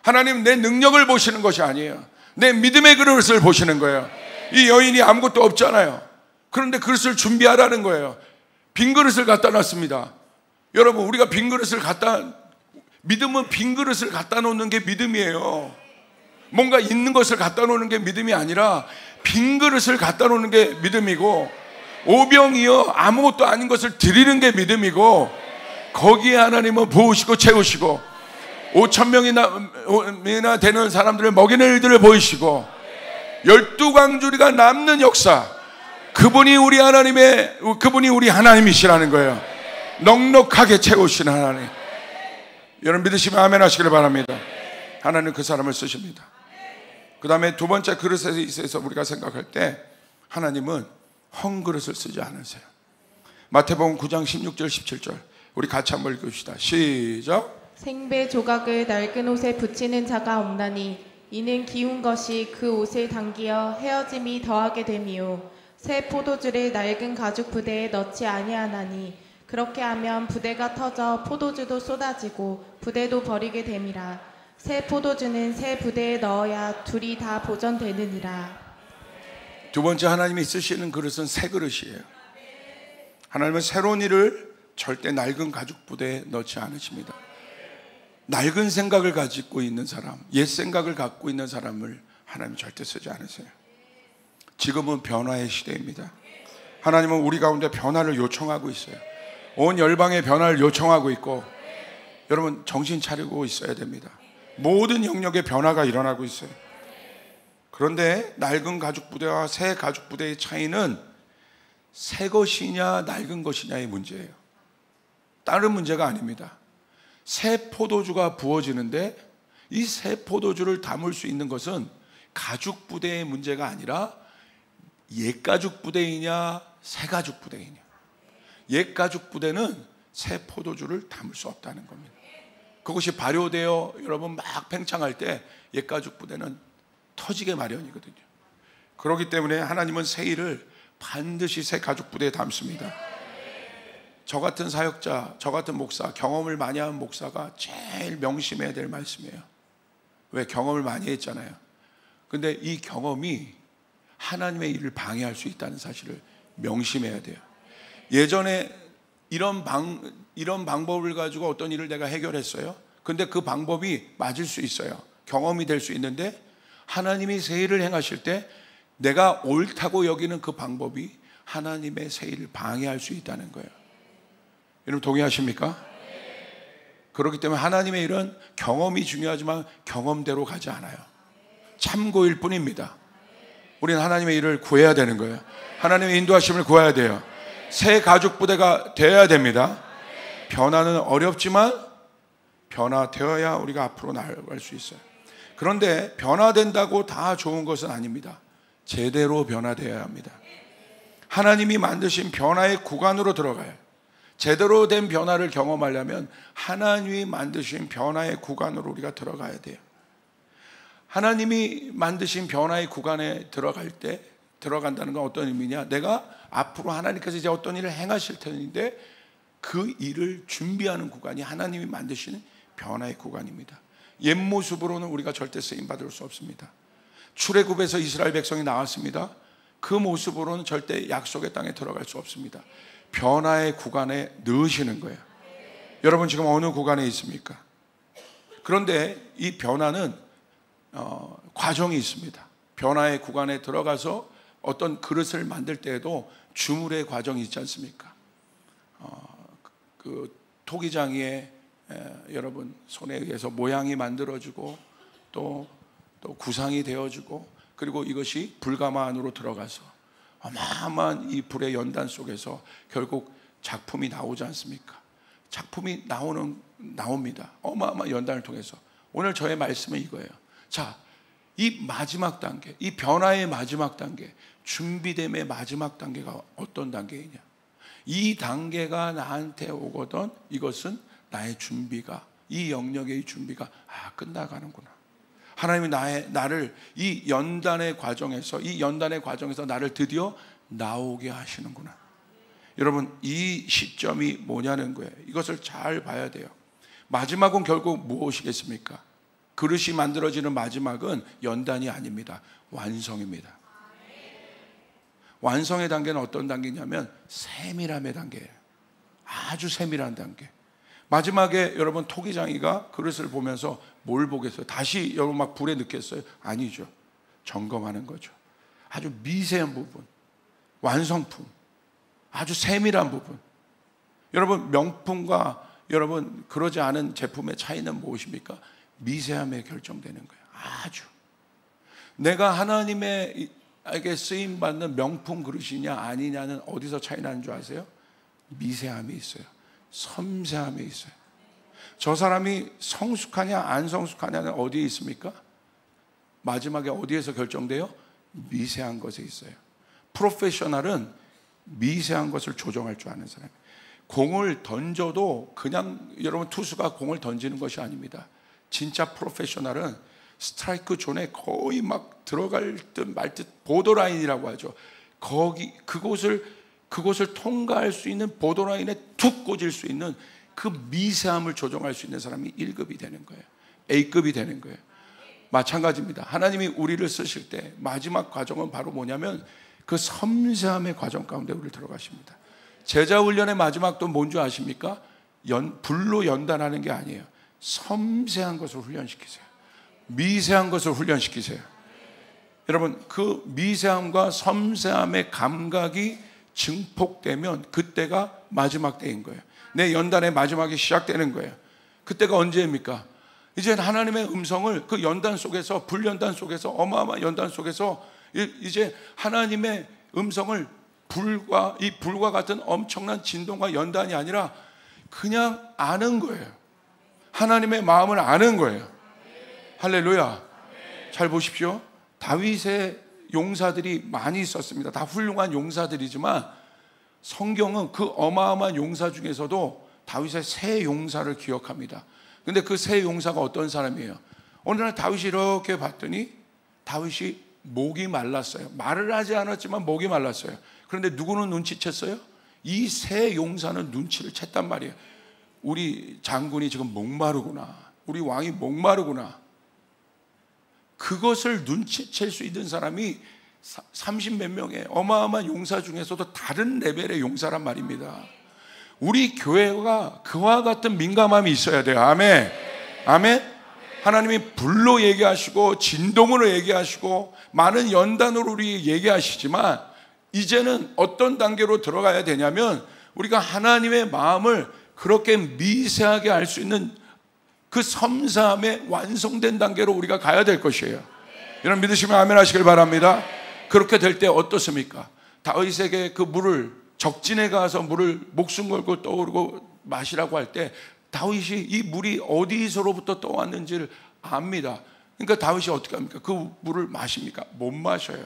하나님 내 능력을 보시는 것이 아니에요. 내 믿음의 그릇을 보시는 거예요. 이 여인이 아무것도 없잖아요. 그런데 그릇을 준비하라는 거예요. 빈 그릇을 갖다 놨습니다. 여러분, 우리가 빈 그릇을 믿음은 빈 그릇을 갖다 놓는 게 믿음이에요. 뭔가 있는 것을 갖다 놓는 게 믿음이 아니라 빈 그릇을 갖다 놓는 게 믿음이고, 오병이어 아무것도 아닌 것을 드리는 게 믿음이고, 거기에 하나님은 부으시고 채우시고 5,000명이나 되는 사람들을 먹이는 일들을 보이시고 12광주리가 남는 역사, 그분이 우리 하나님이시라는 거예요. 넉넉하게 채우시는 하나님. 여러분 믿으시면 아멘 하시길 바랍니다. 하나님 그 사람을 쓰십니다. 그 다음에 두 번째 그릇에 있어서 우리가 생각할 때 하나님은 헝 그릇을 쓰지 않으세요. 마태복음 9장 16절 17절 우리 같이 한번 읽읍시다. 시작. 생배 조각을 낡은 옷에 붙이는 자가 없나니 이는 기운 것이 그 옷을 당기어 헤어짐이 더하게 됨이요 새 포도주를 낡은 가죽 부대에 넣지 아니하나니 그렇게 하면 부대가 터져 포도주도 쏟아지고 부대도 버리게 됨이라. 새 포도주는 새 부대에 넣어야 둘이 다 보존되느니라. 두 번째 하나님이 쓰시는 그릇은 새 그릇이에요. 하나님은 새로운 일을 절대 낡은 가죽 부대에 넣지 않으십니다. 낡은 생각을 가지고 있는 사람, 옛 생각을 갖고 있는 사람을 하나님 절대 쓰지 않으세요. 지금은 변화의 시대입니다. 하나님은 우리 가운데 변화를 요청하고 있어요. 온 열방의 변화를 요청하고 있고, 여러분 정신 차리고 있어야 됩니다. 모든 영역의 변화가 일어나고 있어요. 그런데 낡은 가죽 부대와 새 가죽 부대의 차이는 새 것이냐 낡은 것이냐의 문제예요. 다른 문제가 아닙니다. 새 포도주가 부어지는데 이 새 포도주를 담을 수 있는 것은 가죽 부대의 문제가 아니라 옛 가죽 부대이냐 새 가죽 부대이냐. 옛 가죽 부대는 새 포도주를 담을 수 없다는 겁니다. 그것이 발효되어 여러분 막 팽창할 때 옛 가죽 부대는 터지게 마련이거든요. 그렇기 때문에 하나님은 새 일을 반드시 새 가죽 부대에 담습니다. 저 같은 사역자, 저 같은 목사, 경험을 많이 한 목사가 제일 명심해야 될 말씀이에요. 왜? 경험을 많이 했잖아요. 근데 이 경험이 하나님의 일을 방해할 수 있다는 사실을 명심해야 돼요. 예전에 이런 방법을 가지고 어떤 일을 내가 해결했어요. 근데 그 방법이 맞을 수 있어요. 경험이 될 수 있는데 하나님이 새 일을 행하실 때 내가 옳다고 여기는 그 방법이 하나님의 새 일을 방해할 수 있다는 거예요. 여러분 동의하십니까? 그렇기 때문에 하나님의 일은 경험이 중요하지만 경험대로 가지 않아요. 참고일 뿐입니다. 우리는 하나님의 일을 구해야 되는 거예요. 하나님의 인도하심을 구해야 돼요. 새 가죽 부대가 되어야 됩니다. 변화는 어렵지만 변화되어야 우리가 앞으로 나아갈 수 있어요. 그런데 변화된다고 다 좋은 것은 아닙니다. 제대로 변화되어야 합니다. 하나님이 만드신 변화의 구간으로 들어가요. 제대로 된 변화를 경험하려면 하나님이 만드신 변화의 구간으로 우리가 들어가야 돼요. 하나님이 만드신 변화의 구간에 들어간다는 건 어떤 의미냐? 내가 앞으로 하나님께서 이제 어떤 일을 행하실 텐데 그 일을 준비하는 구간이 하나님이 만드시는 변화의 구간입니다. 옛 모습으로는 우리가 절대 쓰임받을 수 없습니다. 출애굽에서 이스라엘 백성이 나왔습니다. 그 모습으로는 절대 약속의 땅에 들어갈 수 없습니다. 변화의 구간에 넣으시는 거예요. 여러분 지금 어느 구간에 있습니까? 그런데 이 변화는 과정이 있습니다. 변화의 구간에 들어가서 어떤 그릇을 만들 때에도 주물의 과정이 있지 않습니까? 그 토기장이에 여러분 손에 의해서 모양이 만들어지고 또 구상이 되어지고, 그리고 이것이 불가마 안으로 들어가서 어마어마한 이 불의 연단 속에서 결국 작품이 나오지 않습니까? 작품이 나옵니다. 어마어마한 연단을 통해서. 오늘 저의 말씀은 이거예요. 자, 이 마지막 단계, 이 변화의 마지막 단계, 준비됨의 마지막 단계가 어떤 단계이냐? 이 단계가 나한테 오거든 이것은 나의 준비가, 이 영역의 준비가 끝나가는구나. 하나님이 나를 이 연단의 과정에서 나를 드디어 나오게 하시는구나. 여러분, 이 시점이 뭐냐는 거예요. 이것을 잘 봐야 돼요. 마지막은 결국 무엇이겠습니까? 그릇이 만들어지는 마지막은 연단이 아닙니다. 완성입니다. 완성의 단계는 어떤 단계냐면 세밀함의 단계예요. 아주 세밀한 단계. 마지막에 여러분 토기장이가 그릇을 보면서 뭘 보겠어요? 다시 여러분 막 불에 넣겠어요? 아니죠. 점검하는 거죠. 아주 미세한 부분, 완성품, 아주 세밀한 부분. 여러분, 명품과 여러분 그러지 않은 제품의 차이는 무엇입니까? 미세함에 결정되는 거예요. 아주 내가 하나님에게 쓰임받는 명품 그릇이냐 아니냐는 어디서 차이 나는 줄 아세요? 미세함이 있어요. 섬세함이 있어요. 저 사람이 성숙하냐 안 성숙하냐는 어디에 있습니까? 마지막에 어디에서 결정돼요? 미세한 것에 있어요. 프로페셔널은 미세한 것을 조정할 줄 아는 사람이에요. 공을 던져도 그냥 여러분 투수가 공을 던지는 것이 아닙니다. 진짜 프로페셔널은 스트라이크 존에 거의 막 들어갈 듯 말 듯 보더라인이라고 하죠. 그곳을 통과할 수 있는 보더라인에 툭 꽂을 수 있는 그 미세함을 조정할 수 있는 사람이 1급이 되는 거예요. A급이 되는 거예요. 마찬가지입니다. 하나님이 우리를 쓰실 때 마지막 과정은 바로 뭐냐면 그 섬세함의 과정 가운데 우리를 들어가십니다. 제자 훈련의 마지막도 뭔지 아십니까? 불로 연단하는 게 아니에요. 섬세한 것을 훈련시키세요. 미세한 것을 훈련시키세요. 여러분, 그 미세함과 섬세함의 감각이 증폭되면 그때가 마지막 때인 거예요. 내 연단의 마지막이 시작되는 거예요. 그때가 언제입니까? 이제 하나님의 음성을 그 연단 속에서, 불연단 속에서, 어마어마한 연단 속에서 이제 하나님의 음성을 이 불과 같은 엄청난 진동과 연단이 아니라 그냥 아는 거예요. 하나님의 마음을 아는 거예요. 할렐루야. 잘 보십시오. 다윗의 용사들이 많이 있었습니다. 다 훌륭한 용사들이지만 성경은 그 어마어마한 용사 중에서도 다윗의 세 용사를 기억합니다. 근데 그 세 용사가 어떤 사람이에요? 어느 날 다윗이 이렇게 봤더니 다윗이 목이 말랐어요. 말을 하지 않았지만 목이 말랐어요. 그런데 누구는 눈치챘어요? 이 세 용사는 눈치를 챘단 말이에요. 우리 장군이 지금 목마르구나. 우리 왕이 목마르구나. 그것을 눈치챌 수 있는 사람이 30몇 명의 어마어마한 용사 중에서도 다른 레벨의 용사란 말입니다. 우리 교회가 그와 같은 민감함이 있어야 돼요. 아멘. 아멘. 하나님이 불로 얘기하시고 진동으로 얘기하시고 많은 연단으로 우리 얘기하시지만 이제는 어떤 단계로 들어가야 되냐면 우리가 하나님의 마음을 그렇게 미세하게 알 수 있는 그 섬세함의 완성된 단계로 우리가 가야 될 것이에요. 여러분 믿으시면 아멘 하시길 바랍니다. 그렇게 될 때 어떻습니까? 다윗에게 그 물을 적진에 가서 물을 목숨 걸고 떠오르고 마시라고 할 때 다윗이 이 물이 어디서로부터 떠왔는지를 압니다. 그러니까 다윗이 어떻게 합니까? 그 물을 마십니까? 못 마셔요.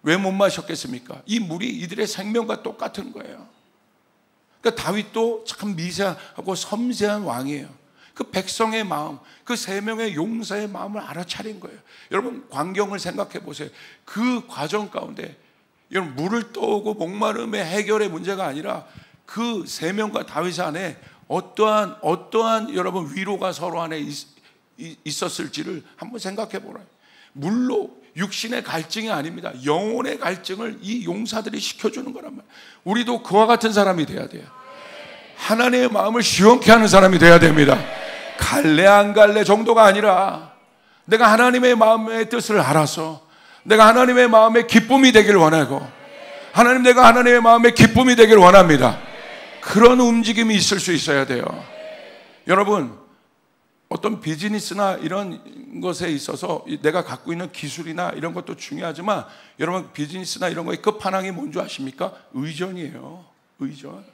왜 못 마셨겠습니까? 이 물이 이들의 생명과 똑같은 거예요. 그러니까 다윗도 참 미세하고 섬세한 왕이에요. 그 백성의 마음, 그 세 명의 용사의 마음을 알아차린 거예요. 여러분 광경을 생각해 보세요. 그 과정 가운데 여러분 물을 떠오고 목마름의 해결의 문제가 아니라 그 세 명과 다윗 안에 어떠한 여러분 위로가 서로 안에 있었을지를 한번 생각해 보라요. 물로 육신의 갈증이 아닙니다. 영혼의 갈증을 이 용사들이 시켜주는 거란 말이에요. 우리도 그와 같은 사람이 돼야 돼요. 하나님의 마음을 시원케 하는 사람이 돼야 됩니다. 갈래 안 갈래 정도가 아니라 내가 하나님의 마음의 뜻을 알아서 내가 하나님의 마음의 기쁨이 되길 원하고 내가 하나님의 마음의 기쁨이 되길 원합니다. 그런 움직임이 있을 수 있어야 돼요. 여러분 어떤 비즈니스나 이런 것에 있어서 내가 갖고 있는 기술이나 이런 것도 중요하지만 여러분 비즈니스나 이런 거의 끝판왕이 뭔지 아십니까? 의전이에요. 의전.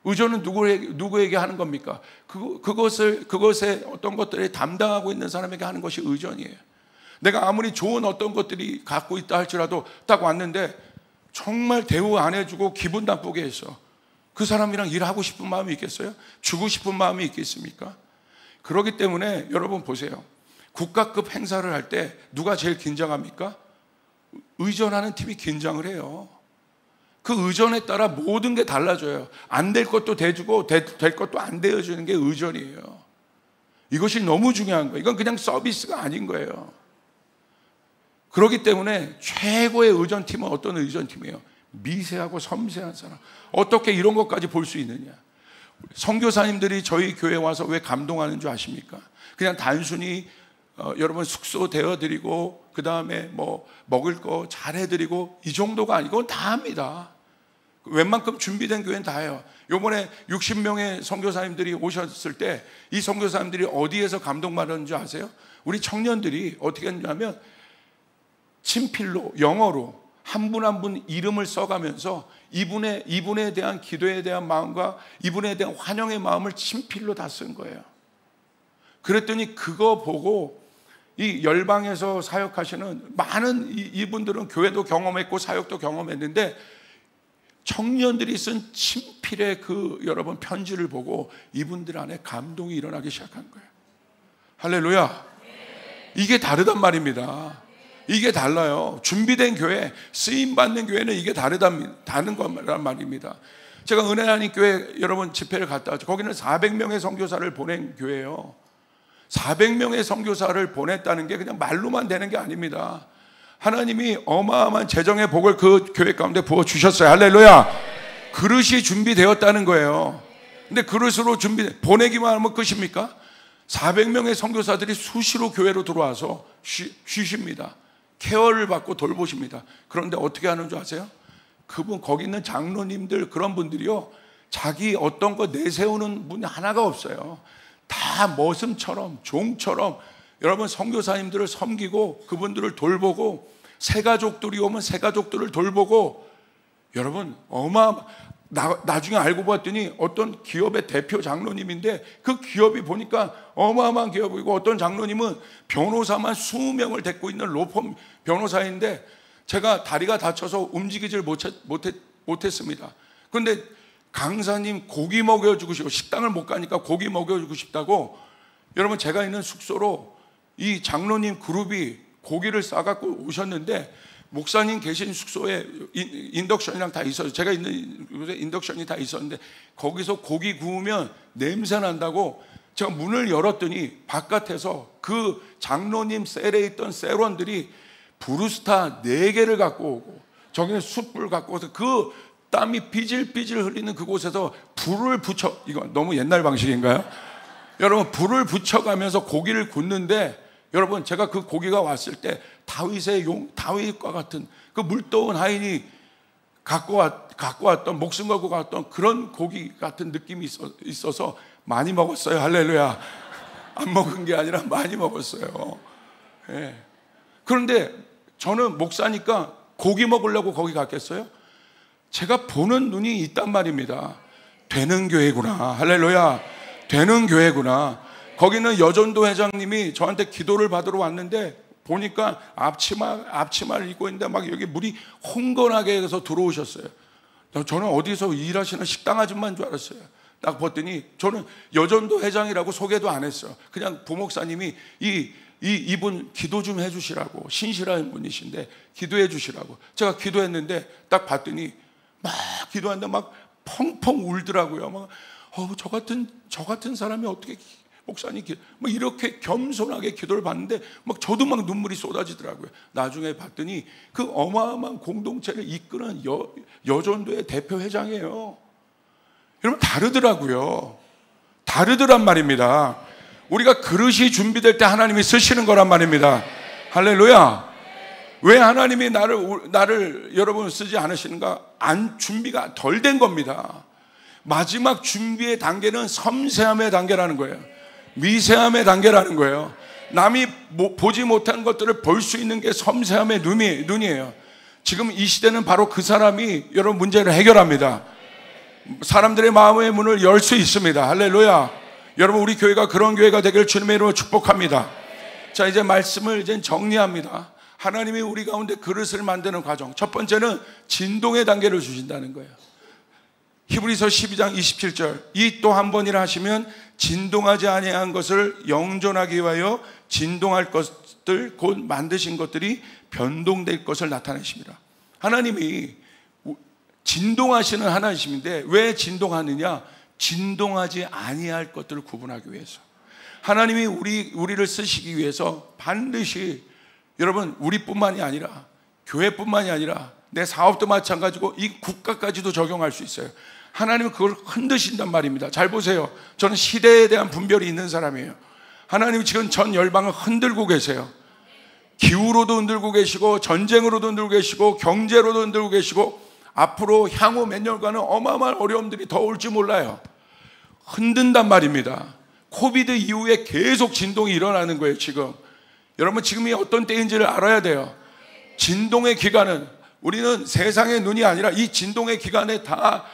의존은 누구에게 하는 겁니까? 그것에 어떤 것들을 담당하고 있는 사람에게 하는 것이 의존이에요. 내가 아무리 좋은 어떤 것들이 갖고 있다 할지라도 딱 왔는데 정말 대우 안 해주고 기분 나쁘게 해서 그 사람이랑 일하고 싶은 마음이 있겠어요? 주고 싶은 마음이 있겠습니까? 그렇기 때문에 여러분 보세요. 국가급 행사를 할 때 누가 제일 긴장합니까? 의존하는 팀이 긴장을 해요. 그 의존에 따라 모든 게 달라져요. 안 될 것도 대주고 될 것도 안 되어주는 게 의존이에요. 이것이 너무 중요한 거예요. 이건 그냥 서비스가 아닌 거예요. 그렇기 때문에 최고의 의존팀은 어떤 의존팀이에요? 미세하고 섬세한 사람. 어떻게 이런 것까지 볼 수 있느냐? 선교사님들이 저희 교회에 와서 왜 감동하는 줄 아십니까? 그냥 단순히 여러분 숙소 대어드리고 그 다음에 뭐 먹을 거 잘해드리고 이 정도가 아니고 다 합니다. 웬만큼 준비된 교회는 다 해요. 요번에 60명의 선교사님들이 오셨을 때 이 선교사님들이 어디에서 감동받았는지 아세요? 우리 청년들이 어떻게 했냐면 친필로 영어로 한 분 한 분 이름을 써가면서 이분에 대한 기도에 대한 마음과 이분에 대한 환영의 마음을 친필로 다 쓴 거예요. 그랬더니 그거 보고 이 열방에서 사역하시는 많은 이분들은 교회도 경험했고 사역도 경험했는데 청년들이 쓴 친필의 그 여러분 편지를 보고 이분들 안에 감동이 일어나기 시작한 거예요. 할렐루야. 이게 다르단 말입니다. 이게 달라요. 준비된 교회, 쓰임받는 교회는 이게 다른 거란 말입니다. 제가 은혜 하나님 교회 여러분 집회를 갔다 왔죠. 거기는 400명의 선교사를 보낸 교회예요. 400명의 선교사를 보냈다는 게 그냥 말로만 되는 게 아닙니다. 하나님이 어마어마한 재정의 복을 그 교회 가운데 부어주셨어요. 할렐루야. 그릇이 준비되었다는 거예요. 근데 그릇으로 보내기만 하면 끝입니까? 400명의 선교사들이 수시로 교회로 들어와서 쉬십니다. 케어를 받고 돌보십니다. 그런데 어떻게 하는 줄 아세요? 그분 거기 있는 장로님들 그런 분들이요, 자기 어떤 거 내세우는 분이 하나가 없어요. 다 머슴처럼 종처럼 여러분 선교사님들을 섬기고 그분들을 돌보고 새가족들이 오면 새가족들을 돌보고 여러분 나중에 알고 봤더니 어떤 기업의 대표 장로님인데 그 기업이 보니까 어마어마한 기업이고 어떤 장로님은 변호사만 20명을 데리고 있는 로펌 변호사인데 제가 다리가 다쳐서 움직이질 못했습니다. 그런데 강사님 고기 먹여주고 싶고 식당을 못 가니까 고기 먹여주고 싶다고 여러분 제가 있는 숙소로 이 장로님 그룹이 고기를 싸갖고 오셨는데 목사님 계신 숙소에 인덕션이랑 다 있어요. 제가 있는 곳에 인덕션이 다 있었는데 거기서 고기 구우면 냄새 난다고 제가 문을 열었더니 바깥에서 그 장로님 셀에 있던 셀원들이 브루스타 4개를 갖고 오고 저기는 숯불 갖고 와서 그 땀이 삐질삐질 흘리는 그곳에서 불을 붙여, 이거 너무 옛날 방식인가요? 여러분 불을 붙여가면서 고기를 굽는데 여러분 제가 그 고기가 왔을 때 다윗과 같은 그 물도운 하인이 갖고 왔던 목숨 걸고 갔던 그런 고기 같은 느낌이 있어서 많이 먹었어요. 할렐루야. 안 먹은 게 아니라 많이 먹었어요. 예. 그런데 저는 목사니까 고기 먹으려고 거기 갔겠어요? 제가 보는 눈이 있단 말입니다. 되는 교회구나. 할렐루야. 되는 교회구나. 거기는 여전도 회장님이 저한테 기도를 받으러 왔는데 보니까 앞치마를 입고 있는데 막 여기 물이 흥건하게 해서 들어오셨어요. 저는 어디서 일하시는 식당 아줌마인 줄 알았어요. 딱 봤더니 저는 여전도 회장이라고 소개도 안 했어요. 그냥 부목사님이 이분 기도 좀 해주시라고, 신실한 분이신데 기도해 주시라고 제가 기도했는데 딱 봤더니 막 기도하는데 막 펑펑 울더라고요. 막 저 같은 사람이 어떻게 목사님 뭐 이렇게 겸손하게 기도를 받는데 막 저도 막 눈물이 쏟아지더라고요. 나중에 봤더니 그 어마어마한 공동체를 이끄는 여전도의 대표 회장이에요. 여러분 다르더라고요. 다르더란 말입니다. 우리가 그릇이 준비될 때 하나님이 쓰시는 거란 말입니다. 할렐루야. 왜 하나님이 나를 여러분 쓰지 않으시는가? 준비가 덜 된 겁니다. 마지막 준비의 단계는 섬세함의 단계라는 거예요. 미세함의 단계라는 거예요. 남이 보지 못한 것들을 볼 수 있는 게 섬세함의 눈이에요. 지금 이 시대는 바로 그 사람이 여러분 문제를 해결합니다. 사람들의 마음의 문을 열 수 있습니다. 할렐루야. 여러분, 우리 교회가 그런 교회가 되길 주님의 이름으로 축복합니다. 자, 이제 말씀을 이제 정리합니다. 하나님이 우리 가운데 그릇을 만드는 과정, 첫 번째는 진동의 단계를 주신다는 거예요. 히브리서 12장 27절, 이 또 한 번이라 하시면 진동하지 아니한 것을 영존하기 위하여 진동할 것들 곧 만드신 것들이 변동될 것을 나타내십니다. 하나님이 진동하시는 하나님이신데 왜 진동하느냐? 진동하지 아니할 것들을 구분하기 위해서. 하나님이 우리를 쓰시기 위해서 반드시, 여러분, 우리뿐만이 아니라 교회뿐만이 아니라 내 사업도 마찬가지고 이 국가까지도 적용할 수 있어요. 하나님은 그걸 흔드신단 말입니다. 잘 보세요. 저는 시대에 대한 분별이 있는 사람이에요. 하나님이 지금 전 열방을 흔들고 계세요. 기후로도 흔들고 계시고 전쟁으로도 흔들고 계시고 경제로도 흔들고 계시고 앞으로 향후 몇 년간은 어마어마한 어려움들이 더 올지 몰라요. 흔든단 말입니다. 코비드 이후에 계속 진동이 일어나는 거예요. 지금 여러분, 지금이 어떤 때인지를 알아야 돼요. 진동의 기간은, 우리는 세상의 눈이 아니라 이 진동의 기간에 다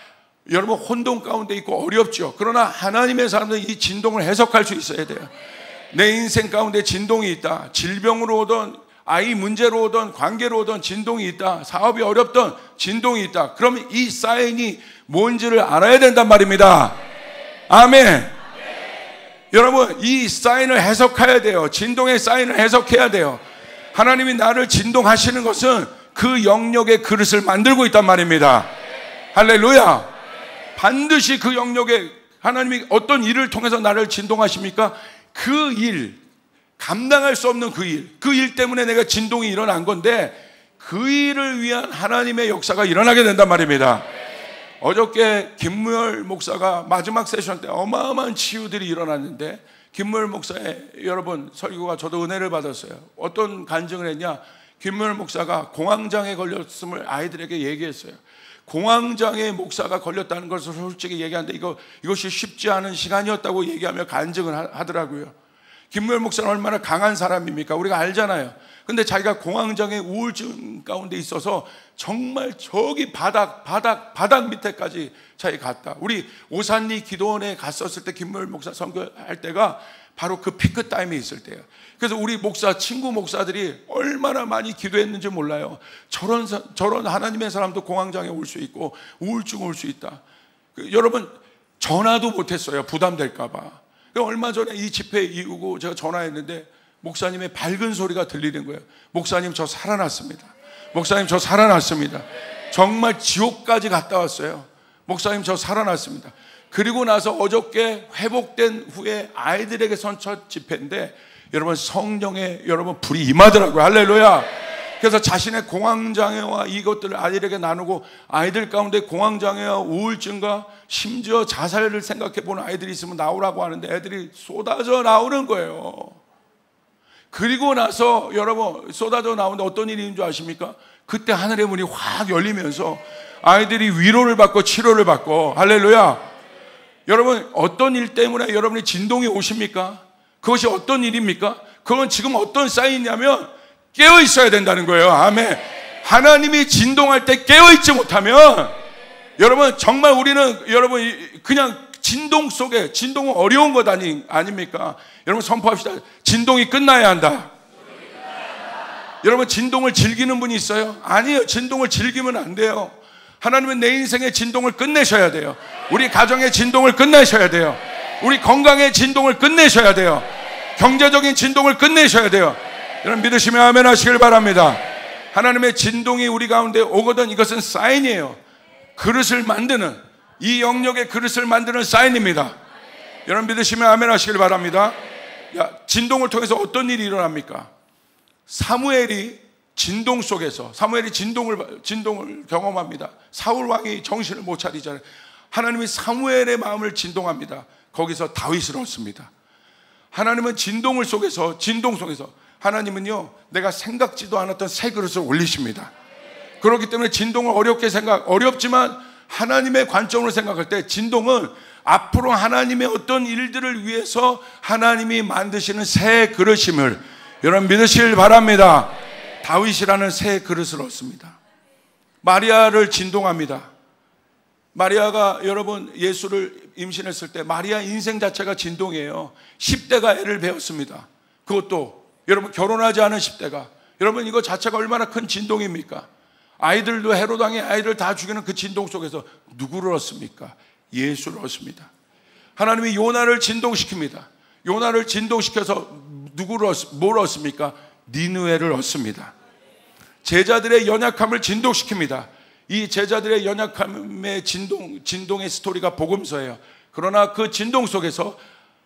여러분 혼돈 가운데 있고 어렵죠. 그러나 하나님의 사람들은 이 진동을 해석할 수 있어야 돼요. 내 인생 가운데 진동이 있다. 질병으로 오던, 아이 문제로 오던, 관계로 오던 진동이 있다. 사업이 어렵던 진동이 있다. 그러면 이 사인이 뭔지를 알아야 된단 말입니다. 아멘. 여러분, 이 사인을 해석해야 돼요. 진동의 사인을 해석해야 돼요. 하나님이 나를 진동하시는 것은 그 영역의 그릇을 만들고 있단 말입니다. 할렐루야. 반드시 그 영역에 하나님이 어떤 일을 통해서 나를 진동하십니까? 그 일, 감당할 수 없는 그 일 때문에 내가 진동이 일어난 건데 그 일을 위한 하나님의 역사가 일어나게 된단 말입니다. 어저께 김무열 목사가 마지막 세션 때 어마어마한 치유들이 일어났는데, 김무열 목사의 여러분 설교가 저도 은혜를 받았어요. 어떤 간증을 했냐? 김무열 목사가 공황장애 걸렸음을 아이들에게 얘기했어요. 공황장애 목사가 걸렸다는 것을 솔직히 얘기하는데 이것이 쉽지 않은 시간이었다고 얘기하며 간증을 하더라고요. 김무열 목사는 얼마나 강한 사람입니까? 우리가 알잖아요. 근데 자기가 공황장애 우울증 가운데 있어서 정말 저기 바닥 밑에까지 자기 갔다. 우리 오산리 기도원에 갔었을 때 김무열 목사 선교할 때가 바로 그 피크 타임에 있을 때예요. 그래서 우리 친구 목사들이 얼마나 많이 기도했는지 몰라요. 저런 하나님의 사람도 공황장애 올 수 있고 우울증 올 수 있다. 여러분, 전화도 못했어요. 부담될까봐. 얼마 전에 이 집회 이후고 제가 전화했는데 목사님의 밝은 소리가 들리는 거예요. 목사님, 저 살아났습니다. 목사님, 저 살아났습니다. 정말 지옥까지 갔다 왔어요. 목사님, 저 살아났습니다. 그리고 나서 어저께 회복된 후에 아이들에게 선 첫 집회인데 여러분, 성령의 불이 임하더라고요. 할렐루야. 그래서 자신의 공황장애와 이것들을 아이들에게 나누고, 아이들 가운데 공황장애와 우울증과 심지어 자살을 생각해보는 아이들이 있으면 나오라고 하는데 애들이 쏟아져 나오는 거예요. 그리고 나서 여러분, 쏟아져 나오는데 어떤 일이 있는 줄 아십니까? 그때 하늘의 문이 확 열리면서 아이들이 위로를 받고 치료를 받고, 할렐루야. 여러분, 어떤 일 때문에 여러분이 진동이 오십니까? 그것이 어떤 일입니까? 그건 지금 어떤 사인이냐면 깨어 있어야 된다는 거예요. 아멘. 하나님이 진동할 때 깨어 있지 못하면 여러분, 정말 우리는 여러분 그냥 진동 속에, 진동은 어려운 것 아닙니까? 여러분, 선포합시다. 진동이 끝나야 한다. 여러분, 진동을 즐기는 분이 있어요? 아니에요. 진동을 즐기면 안 돼요. 하나님은 내 인생의 진동을 끝내셔야 돼요. 우리 가정의 진동을 끝내셔야 돼요. 우리 건강의 진동을 끝내셔야 돼요. 경제적인 진동을 끝내셔야 돼요. 여러분, 믿으시면 아멘 하시길 바랍니다. 하나님의 진동이 우리 가운데 오거든 이것은 사인이에요. 그릇을 만드는, 이 영역의 그릇을 만드는 사인입니다. 여러분, 믿으시면 아멘 하시길 바랍니다. 진동을 통해서 어떤 일이 일어납니까? 사무엘이 진동 속에서, 사무엘이 진동을 경험합니다. 사울 왕이 정신을 못 차리잖아요. 하나님이 사무엘의 마음을 진동합니다. 거기서 다윗을 얻습니다. 하나님은 진동 속에서 하나님은요, 내가 생각지도 않았던 새 그릇을 올리십니다. 그렇기 때문에 진동을 어렵지만 하나님의 관점으로 생각할 때 진동은 앞으로 하나님의 어떤 일들을 위해서 하나님이 만드시는 새 그릇임을 여러분 믿으시길 바랍니다. 다윗이라는 새 그릇을 얻습니다. 마리아를 진동합니다. 마리아가 여러분 예수를 임신했을 때 마리아 인생 자체가 진동이에요. 10대가 애를 배웠습니다. 그것도 여러분 결혼하지 않은 10대가, 여러분 이거 자체가 얼마나 큰 진동입니까? 아이들도 헤롯 왕의 아이들 다 죽이는 그 진동 속에서 누구를 얻습니까? 예수를 얻습니다. 하나님이 요나를 진동시킵니다. 요나를 진동시켜서 뭘 얻습니까? 니느웨를 얻습니다. 제자들의 연약함을 진동시킵니다. 이 제자들의 연약함의 진동의 스토리가 복음서예요. 그러나 그 진동 속에서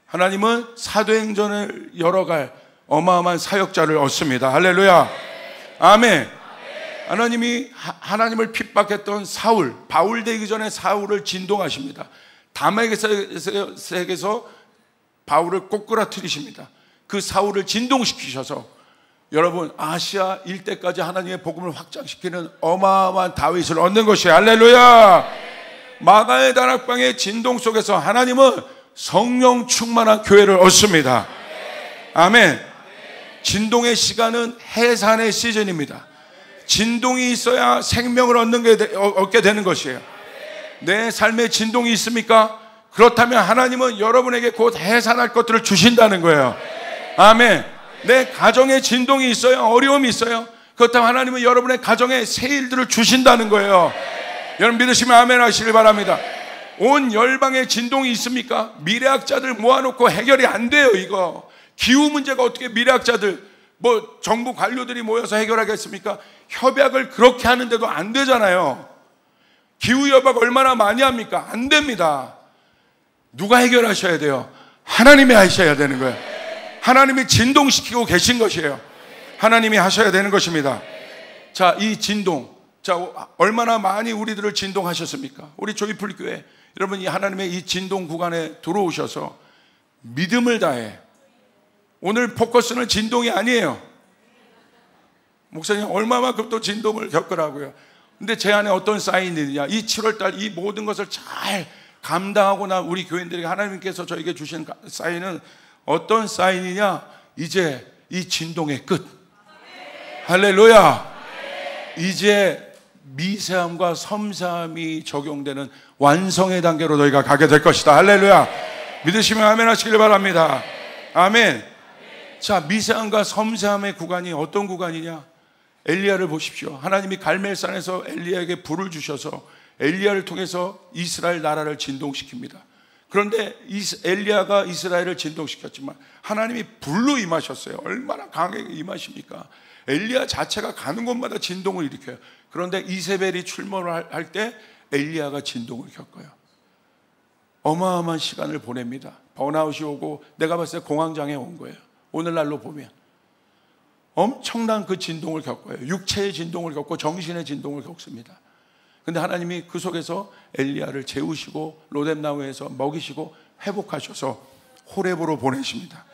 하나님은 사도행전을 열어갈 어마어마한 사역자를 얻습니다. 할렐루야. 아멘. 하나님이 하나님을 핍박했던 사울, 바울 되기 전에 사울을 진동하십니다. 다메섹에서 바울을 꼬꾸라뜨리십니다. 그 사울을 진동시키셔서 여러분 아시아 일대까지 하나님의 복음을 확장시키는 어마어마한 다윗을 얻는 것이에요. 할렐루야. 마가의 다락방의 진동 속에서 하나님은 성령 충만한 교회를 얻습니다. 아멘. 진동의 시간은 해산의 시즌입니다. 진동이 있어야 생명을 얻게 되는 것이에요. 내 삶에 진동이 있습니까? 그렇다면 하나님은 여러분에게 곧 해산할 것들을 주신다는 거예요. 아멘. 내 가정에 진동이 있어요? 어려움이 있어요? 그렇다면 하나님은 여러분의 가정에 새 일들을 주신다는 거예요. 여러분 믿으시면 아멘 하시길 바랍니다. 온 열방에 진동이 있습니까? 미래학자들 모아놓고 해결이 안 돼요. 이거 기후 문제가 어떻게 미래학자들 정부 관료들이 모여서 해결하겠습니까? 협약을 그렇게 하는데도 안 되잖아요. 기후 협약 얼마나 많이 합니까? 안 됩니다. 누가 해결하셔야 돼요? 하나님이 하셔야 되는 거예요. 하나님이 진동시키고 계신 것이에요. 하나님이 하셔야 되는 것입니다. 자, 이 진동, 자, 얼마나 많이 우리들을 진동하셨습니까? 우리 조이풀 교회 여러분, 이 하나님의 이 진동 구간에 들어오셔서 믿음을 다해. 오늘 포커스는 진동이 아니에요. 목사님 얼마만큼 또 진동을 겪으라고요. 근데 제 안에 어떤 사인이냐, 이 7월달 이 모든 것을 잘 감당하고 난 우리 교인들에게 하나님께서 저에게 주신 사인은 어떤 사인이냐? 이제 이 진동의 끝. 할렐루야. 이제 미세함과 섬세함이 적용되는 완성의 단계로 너희가 가게 될 것이다. 할렐루야. 믿으시면 아멘 하시길 바랍니다. 아멘. 자, 미세함과 섬세함의 구간이 어떤 구간이냐? 엘리야를 보십시오. 하나님이 갈멜산에서 엘리야에게 불을 주셔서 엘리야를 통해서 이스라엘 나라를 진동시킵니다. 그런데 엘리야가 이스라엘을 진동시켰지만 하나님이 불로 임하셨어요. 얼마나 강하게 임하십니까? 엘리야 자체가 가는 곳마다 진동을 일으켜요. 그런데 이세벨이 출몰을 할 때 엘리야가 진동을 겪어요. 어마어마한 시간을 보냅니다. 번아웃이 오고 내가 봤을 때 공황장애 온 거예요. 오늘날로 보면 엄청난 그 진동을 겪어요. 육체의 진동을 겪고 정신의 진동을 겪습니다. 근데 하나님이 그 속에서 엘리야를 재우시고 로뎀나무에서 먹이시고 회복하셔서 호렙으로 보내십니다.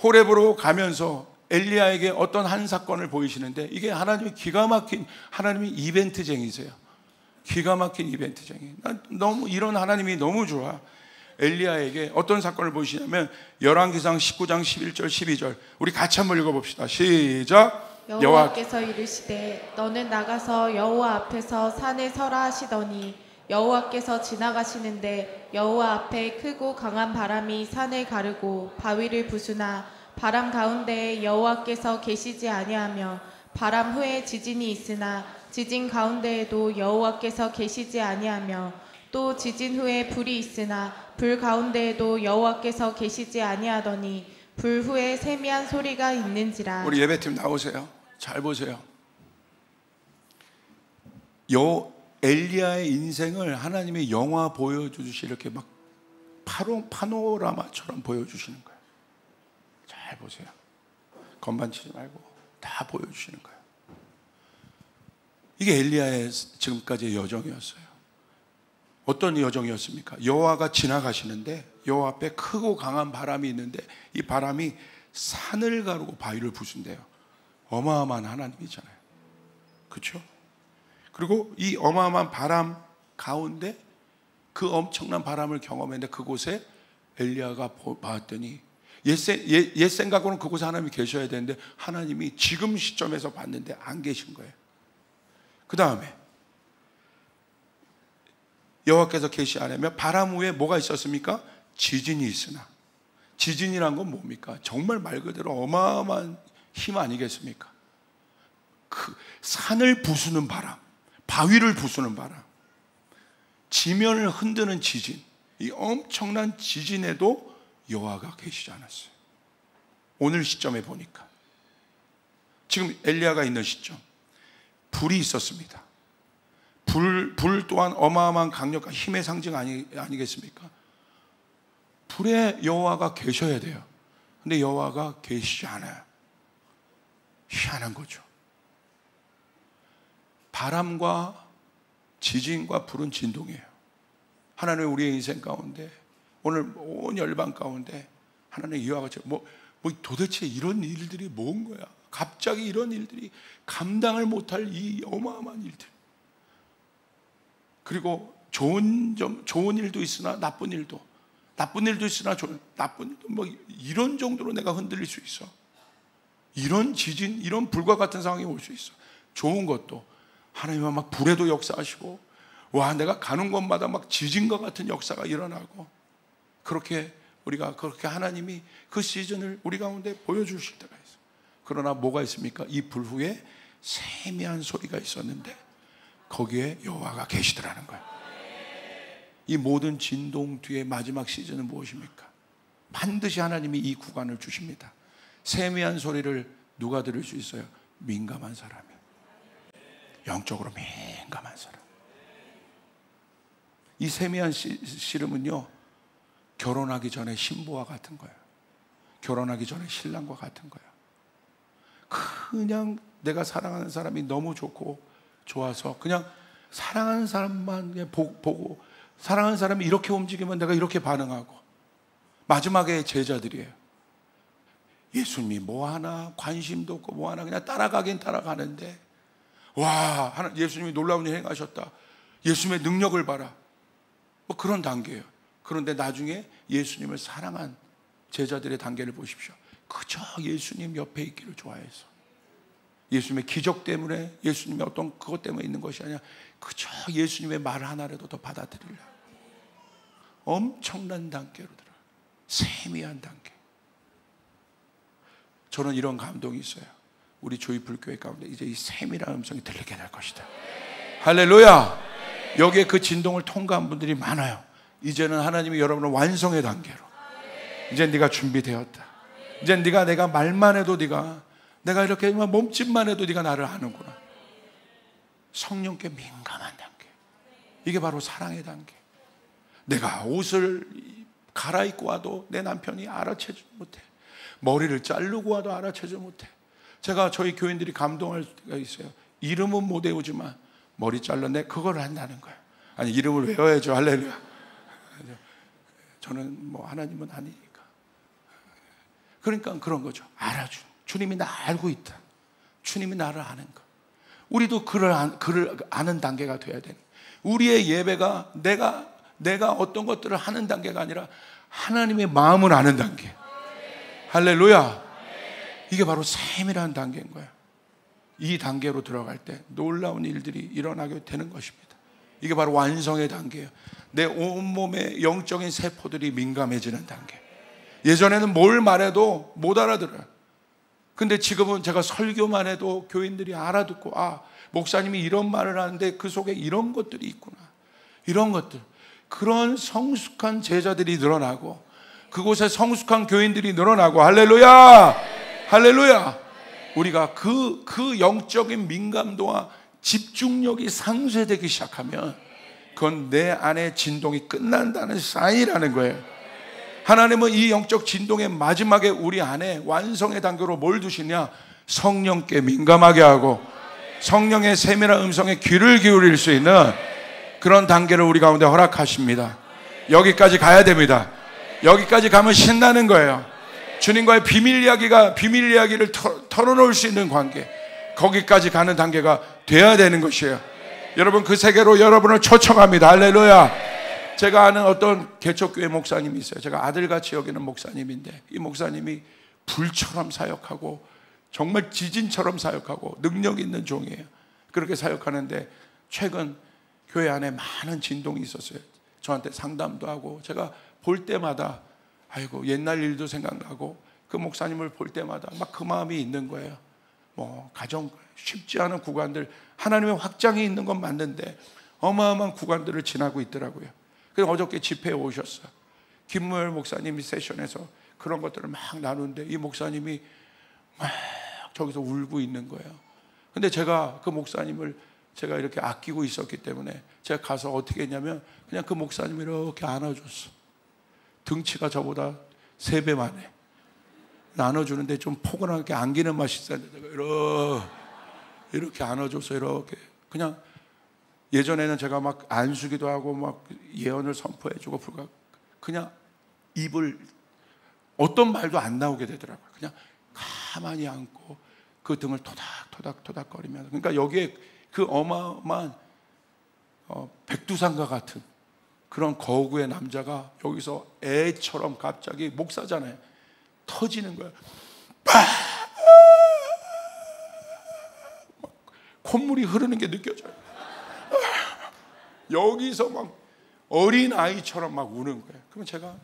호렙으로 가면서 엘리야에게 어떤 한 사건을 보이시는데, 이게 하나님이 기가 막힌, 하나님이 이벤트쟁이세요. 기가 막힌 이벤트쟁이. 난 너무 이런 하나님이 너무 좋아. 엘리야에게 어떤 사건을 보이시냐면 열왕기상 19장 11절 12절 우리 같이 한번 읽어봅시다. 시작. 여호와께서 이르시되 너는 나가서 여호와 앞에서 산에 서라 하시더니 여호와께서 지나가시는데 여호와 앞에 크고 강한 바람이 산을 가르고 바위를 부수나 바람 가운데에 여호와께서 계시지 아니하며 바람 후에 지진이 있으나 지진 가운데에도 여호와께서 계시지 아니하며 또 지진 후에 불이 있으나 불 가운데에도 여호와께서 계시지 아니하더니 불 후에 세미한 소리가 있는지라. 우리 예배팀 나오세요. 잘 보세요. 엘리야의 인생을 하나님이 영화 보여주듯이 이렇게 막 파노라마처럼 보여주시는 거예요. 잘 보세요. 건반 치지 말고 다 보여주시는 거예요. 이게 엘리야의 지금까지의 여정이었어요. 어떤 여정이었습니까? 여호와가 지나가시는데 여호와 앞에 크고 강한 바람이 있는데 이 바람이 산을 가르고 바위를 부순대요. 어마어마한 하나님이잖아요. 그렇죠? 그리고 이 어마어마한 바람 가운데 그 엄청난 바람을 경험했는데 그곳에 엘리야가 봤더니 옛 생각으로는 그곳에 하나님이 계셔야 되는데 하나님이 지금 시점에서 봤는데 안 계신 거예요. 그 다음에 여호와께서 계시하려면 바람 위에 뭐가 있었습니까? 지진이 있으나. 지진이란 건 뭡니까? 정말 말 그대로 어마어마한 힘 아니겠습니까? 그 산을 부수는 바람, 바위를 부수는 바람, 지면을 흔드는 지진, 이 엄청난 지진에도 여호와가 계시지 않았어요. 오늘 시점에 보니까 지금 엘리야가 있는 시점, 불이 있었습니다. 불 또한 어마어마한 강력한 힘의 상징 아니겠습니까? 불에 여호와가 계셔야 돼요. 근데 여호와가 계시지 않아요. 희한한 거죠. 바람과 지진과 불은 진동이에요. 하나님은 우리의 인생 가운데, 오늘 온 열방 가운데 하나님 이와 같이 뭐 도대체 이런 일들이 뭔 거야? 갑자기 이런 일들이 감당을 못할 이 어마어마한 일들. 그리고 좋은 일도 있으나 나쁜 일도 있으나 나쁜 일도 뭐 이런 정도로 내가 흔들릴 수 있어. 이런 지진, 이런 불과 같은 상황이 올 수 있어. 좋은 것도 하나님은 막 불에도 역사하시고, 와, 내가 가는 곳마다 막 지진과 같은 역사가 일어나고, 그렇게 하나님이 그 시즌을 우리 가운데 보여주실 때가 있어요. 그러나 뭐가 있습니까? 이 불 후에 세미한 소리가 있었는데 거기에 여호와가 계시더라는 거예요. 이 모든 진동 뒤에 마지막 시즌은 무엇입니까? 반드시 하나님이 이 구간을 주십니다. 세미한 소리를 누가 들을 수 있어요? 민감한 사람이. 영적으로 민감한 사람. 이 세미한 씨름은요, 결혼하기 전에 신부와 같은 거예요. 결혼하기 전에 신랑과 같은 거예요. 그냥 내가 사랑하는 사람이 너무 좋고 좋아서 그냥 사랑하는 사람만 그냥 보고, 사랑하는 사람이 이렇게 움직이면 내가 이렇게 반응하고. 마지막에 제자들이에요. 예수님이 뭐하나 관심도 없고 뭐하나 그냥 따라가긴 따라가는데, 와, 예수님이 놀라운 일 행하셨다, 예수님의 능력을 봐라, 뭐 그런 단계예요. 그런데 나중에 예수님을 사랑한 제자들의 단계를 보십시오. 그저 예수님 옆에 있기를 좋아해서, 예수님의 기적 때문에, 예수님의 어떤 그것 때문에 있는 것이 아니라 그저 예수님의 말 하나라도 더 받아들이려고 엄청난 단계로 들어요. 세미한 단계. 저는 이런 감동이 있어요. 우리 조이풀교회 가운데 이제 이 세밀한 음성이 들리게 될 것이다. 할렐루야. 여기에 그 진동을 통과한 분들이 많아요. 이제는 하나님이 여러분을 완성의 단계로, 이제 네가 준비되었다. 이제 내가 말만 해도 내가 이렇게 몸짓만 해도 네가 나를 아는구나. 성령께 민감한 단계. 이게 바로 사랑의 단계. 내가 옷을 갈아입고 와도 내 남편이 알아채지 못해. 머리를 자르고 와도 알아채지 못해. 제가 저희 교인들이 감동할 때가 있어요. 이름은 못 외우지만 머리 잘라내 그걸 한다는 거예요. 아니, 이름을 외워야죠. 할렐루야. 저는 뭐 하나님은 아니니까. 그러니까 그런 거죠. 알아준, 주님이 나 알고 있다, 주님이 나를 아는 것. 우리도 그를 아는 단계가 돼야 되는, 우리의 예배가 내가 어떤 것들을 하는 단계가 아니라 하나님의 마음을 아는 단계. 할렐루야. 이게 바로 세밀한 단계인 거예요. 이 단계로 들어갈 때 놀라운 일들이 일어나게 되는 것입니다. 이게 바로 완성의 단계예요. 내 온몸의 영적인 세포들이 민감해지는 단계. 예전에는 뭘 말해도 못 알아들어요. 근데 지금은 제가 설교만 해도 교인들이 알아듣고, 아, 목사님이 이런 말을 하는데 그 속에 이런 것들이 있구나, 이런 것들. 그런 성숙한 제자들이 늘어나고, 그곳에 성숙한 교인들이 늘어나고. 할렐루야. 할렐루야. 우리가 그 영적인 민감도와 집중력이 상쇄되기 시작하면 그건 내 안의 진동이 끝난다는 사인이라는 거예요. 하나님은 이 영적 진동의 마지막에 우리 안에 완성의 단계로 뭘 두시냐? 성령께 민감하게 하고 성령의 세밀한 음성에 귀를 기울일 수 있는 그런 단계를 우리 가운데 허락하십니다. 여기까지 가야 됩니다. 여기까지 가면 신나는 거예요. 주님과의 비밀 이야기를 털어놓을 수 있는 관계, 거기까지 가는 단계가 돼야 되는 것이에요. 여러분, 그 세계로 여러분을 초청합니다. 할렐루야. 제가 아는 어떤 개척교회 목사님이 있어요. 제가 아들같이 여기는 목사님인데, 이 목사님이 불처럼 사역하고 정말 지진처럼 사역하고 능력 있는 종이에요. 그렇게 사역하는데 최근 교회 안에 많은 진동이 있었어요. 저한테 상담도 하고, 제가 볼 때마다 아이고 옛날 일도 생각나고, 그 목사님을 볼 때마다 막 그 마음이 있는 거예요. 뭐 가정 쉽지 않은 구간들, 하나님의 확장이 있는 건 맞는데 어마어마한 구간들을 지나고 있더라고요. 그래서 어저께 집회에 오셨어요. 김무열 목사님이 세션에서 그런 것들을 막 나누는데 이 목사님이 막 저기서 울고 있는 거예요. 근데 제가 그 목사님을 제가 이렇게 아끼고 있었기 때문에 제가 가서 어떻게 했냐면 그냥 그 목사님을 이렇게 안아줬어. 등치가 저보다 3배만 해. 안아주는데 좀 포근하게 안기는 맛이 있었는데 제가 이렇게 안아줘서 이렇게 그냥, 예전에는 제가 막 안수기도 하고 막 예언을 선포해주고 그냥 입을, 어떤 말도 안 나오게 되더라고요. 그냥 가만히 앉고 그 등을 토닥토닥거리면서, 그러니까 여기에 그 어마어마한 백두산과 같은 그런 거구의 남자가 여기서 애처럼 갑자기, 목사잖아요, 터지는 거야. 막 콧물이 흐르는 게 느껴져요. 여기서 막 어린 아이처럼 막 우는 거예요. 그러면 제가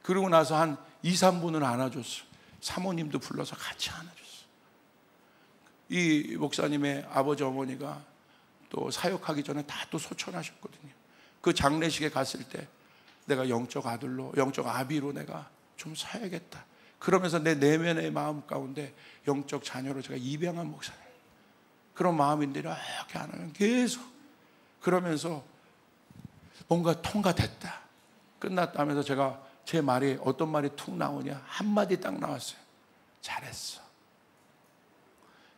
그러고 나서 한 2, 3분을 안아줬어요. 사모님도 불러서 같이 안아줬어요. 이 목사님의 아버지 어머니가 또 사역하기 전에 다 또 소천하셨거든요. 그 장례식에 갔을 때 내가 영적 아들로, 영적 아비로 내가 좀 사야겠다, 그러면서 내 내면의 마음 가운데 영적 자녀로 제가 입양한 목사님, 그런 마음인데 이렇게 안 하면 계속 그러면서 뭔가 통과됐다, 끝났다면서 제가 제 말이, 어떤 말이 툭 나오냐, 한마디 딱 나왔어요. 잘했어.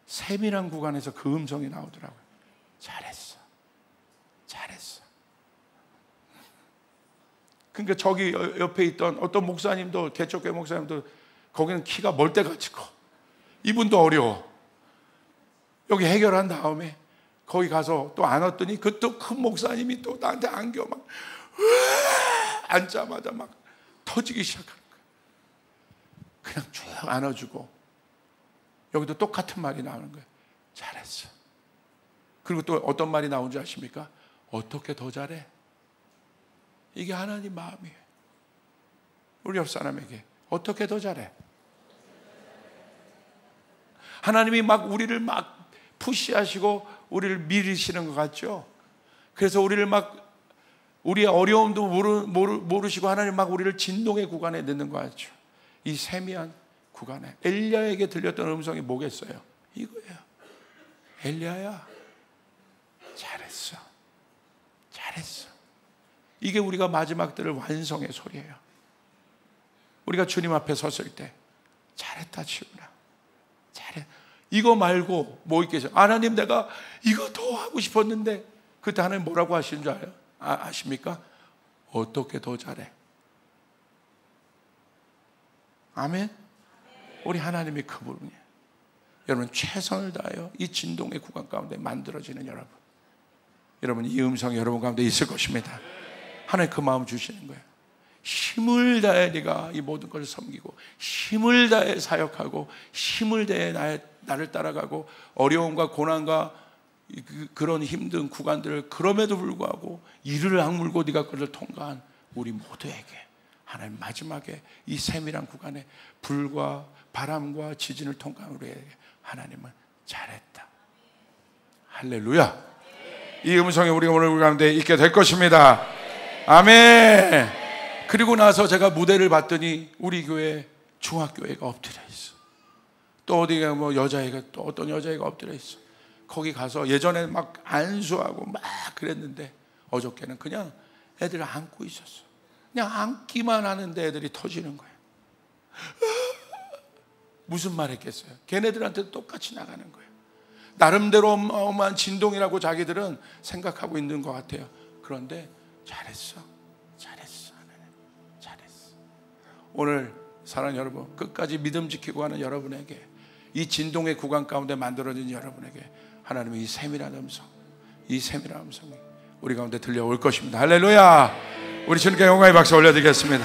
세밀한 구간에서 그 음성이 나오더라고요. 잘했어. 잘했어. 그러니까 저기 옆에 있던 어떤 목사님도, 개척교회 목사님도, 거기는 키가 멀대같이 커. 이분도 어려워. 여기 해결한 다음에 거기 가서 또 안았더니 그 또 큰 목사님이 또 나한테 안겨 막 앉자마자 막 터지기 시작하는 거야. 그냥 쭉 안아주고, 여기도 똑같은 말이 나오는 거예요. 잘했어. 그리고 또 어떤 말이 나온지 아십니까? 어떻게 더 잘해? 이게 하나님 마음이에요. 우리 옆 사람에게 어떻게 더 잘해? 하나님이 막 우리를 막 푸시하시고 우리를 밀으시는 것 같죠? 그래서 우리를 막, 우리의 어려움도 모르시고 하나님 막 우리를 진동의 구간에 넣는 것 같죠? 이 세미한 구간에 엘리야에게 들렸던 음성이 뭐겠어요? 이거예요. 엘리야야, 잘했어. 잘했어. 이게 우리가 마지막 때를 완성의 소리예요. 우리가 주님 앞에 섰을 때 잘했다 치우라, 잘해. 이거 말고 뭐 있겠어요? 하나님, 내가 이거 더 하고 싶었는데. 그때 하나님 뭐라고 하시는 줄 알아요? 아십니까? 어떻게 더 잘해? 아멘? 우리 하나님이 그분이에요. 여러분, 최선을 다하여 이 진동의 구간 가운데 만들어지는 여러분, 이 음성이 여러분 가운데 있을 것입니다. 하나님 그 마음 주시는 거예요. 힘을 다해 네가 이 모든 것을 섬기고, 힘을 다해 사역하고, 힘을 다해 나를 따라가고, 어려움과 고난과 그런 힘든 구간들을 그럼에도 불구하고 이를 악물고 네가 그것을 통과한 우리 모두에게 하나님 마지막에 이 세밀한 구간에 불과 바람과 지진을 통과한 우리에게 하나님은 잘했다. 할렐루야. 이 음성이 우리 오늘 우리 가운데 있게 될 것입니다. 아멘. 그리고 나서 제가 무대를 봤더니 우리 교회 중학교회가 엎드려 있어. 또 어디가 뭐 여자애가, 또 어떤 여자애가 엎드려 있어. 거기 가서 예전에 막 안수하고 막 그랬는데 어저께는 그냥 애들 안고 있었어. 그냥 안기만 하는데 애들이 터지는 거야. 무슨 말 했겠어요? 걔네들한테 똑같이 나가는 거예요. 나름대로 어마어마한 진동이라고 자기들은 생각하고 있는 것 같아요. 그런데 잘했어. 잘했어. 잘했어. 오늘 사랑하는 여러분, 끝까지 믿음 지키고 가는 여러분에게, 이 진동의 구간 가운데 만들어진 여러분에게 하나님의 이 세밀한 음성, 이 세밀한 음성이 우리 가운데 들려올 것입니다. 할렐루야. 우리 주님께 영광의 박수 올려드리겠습니다.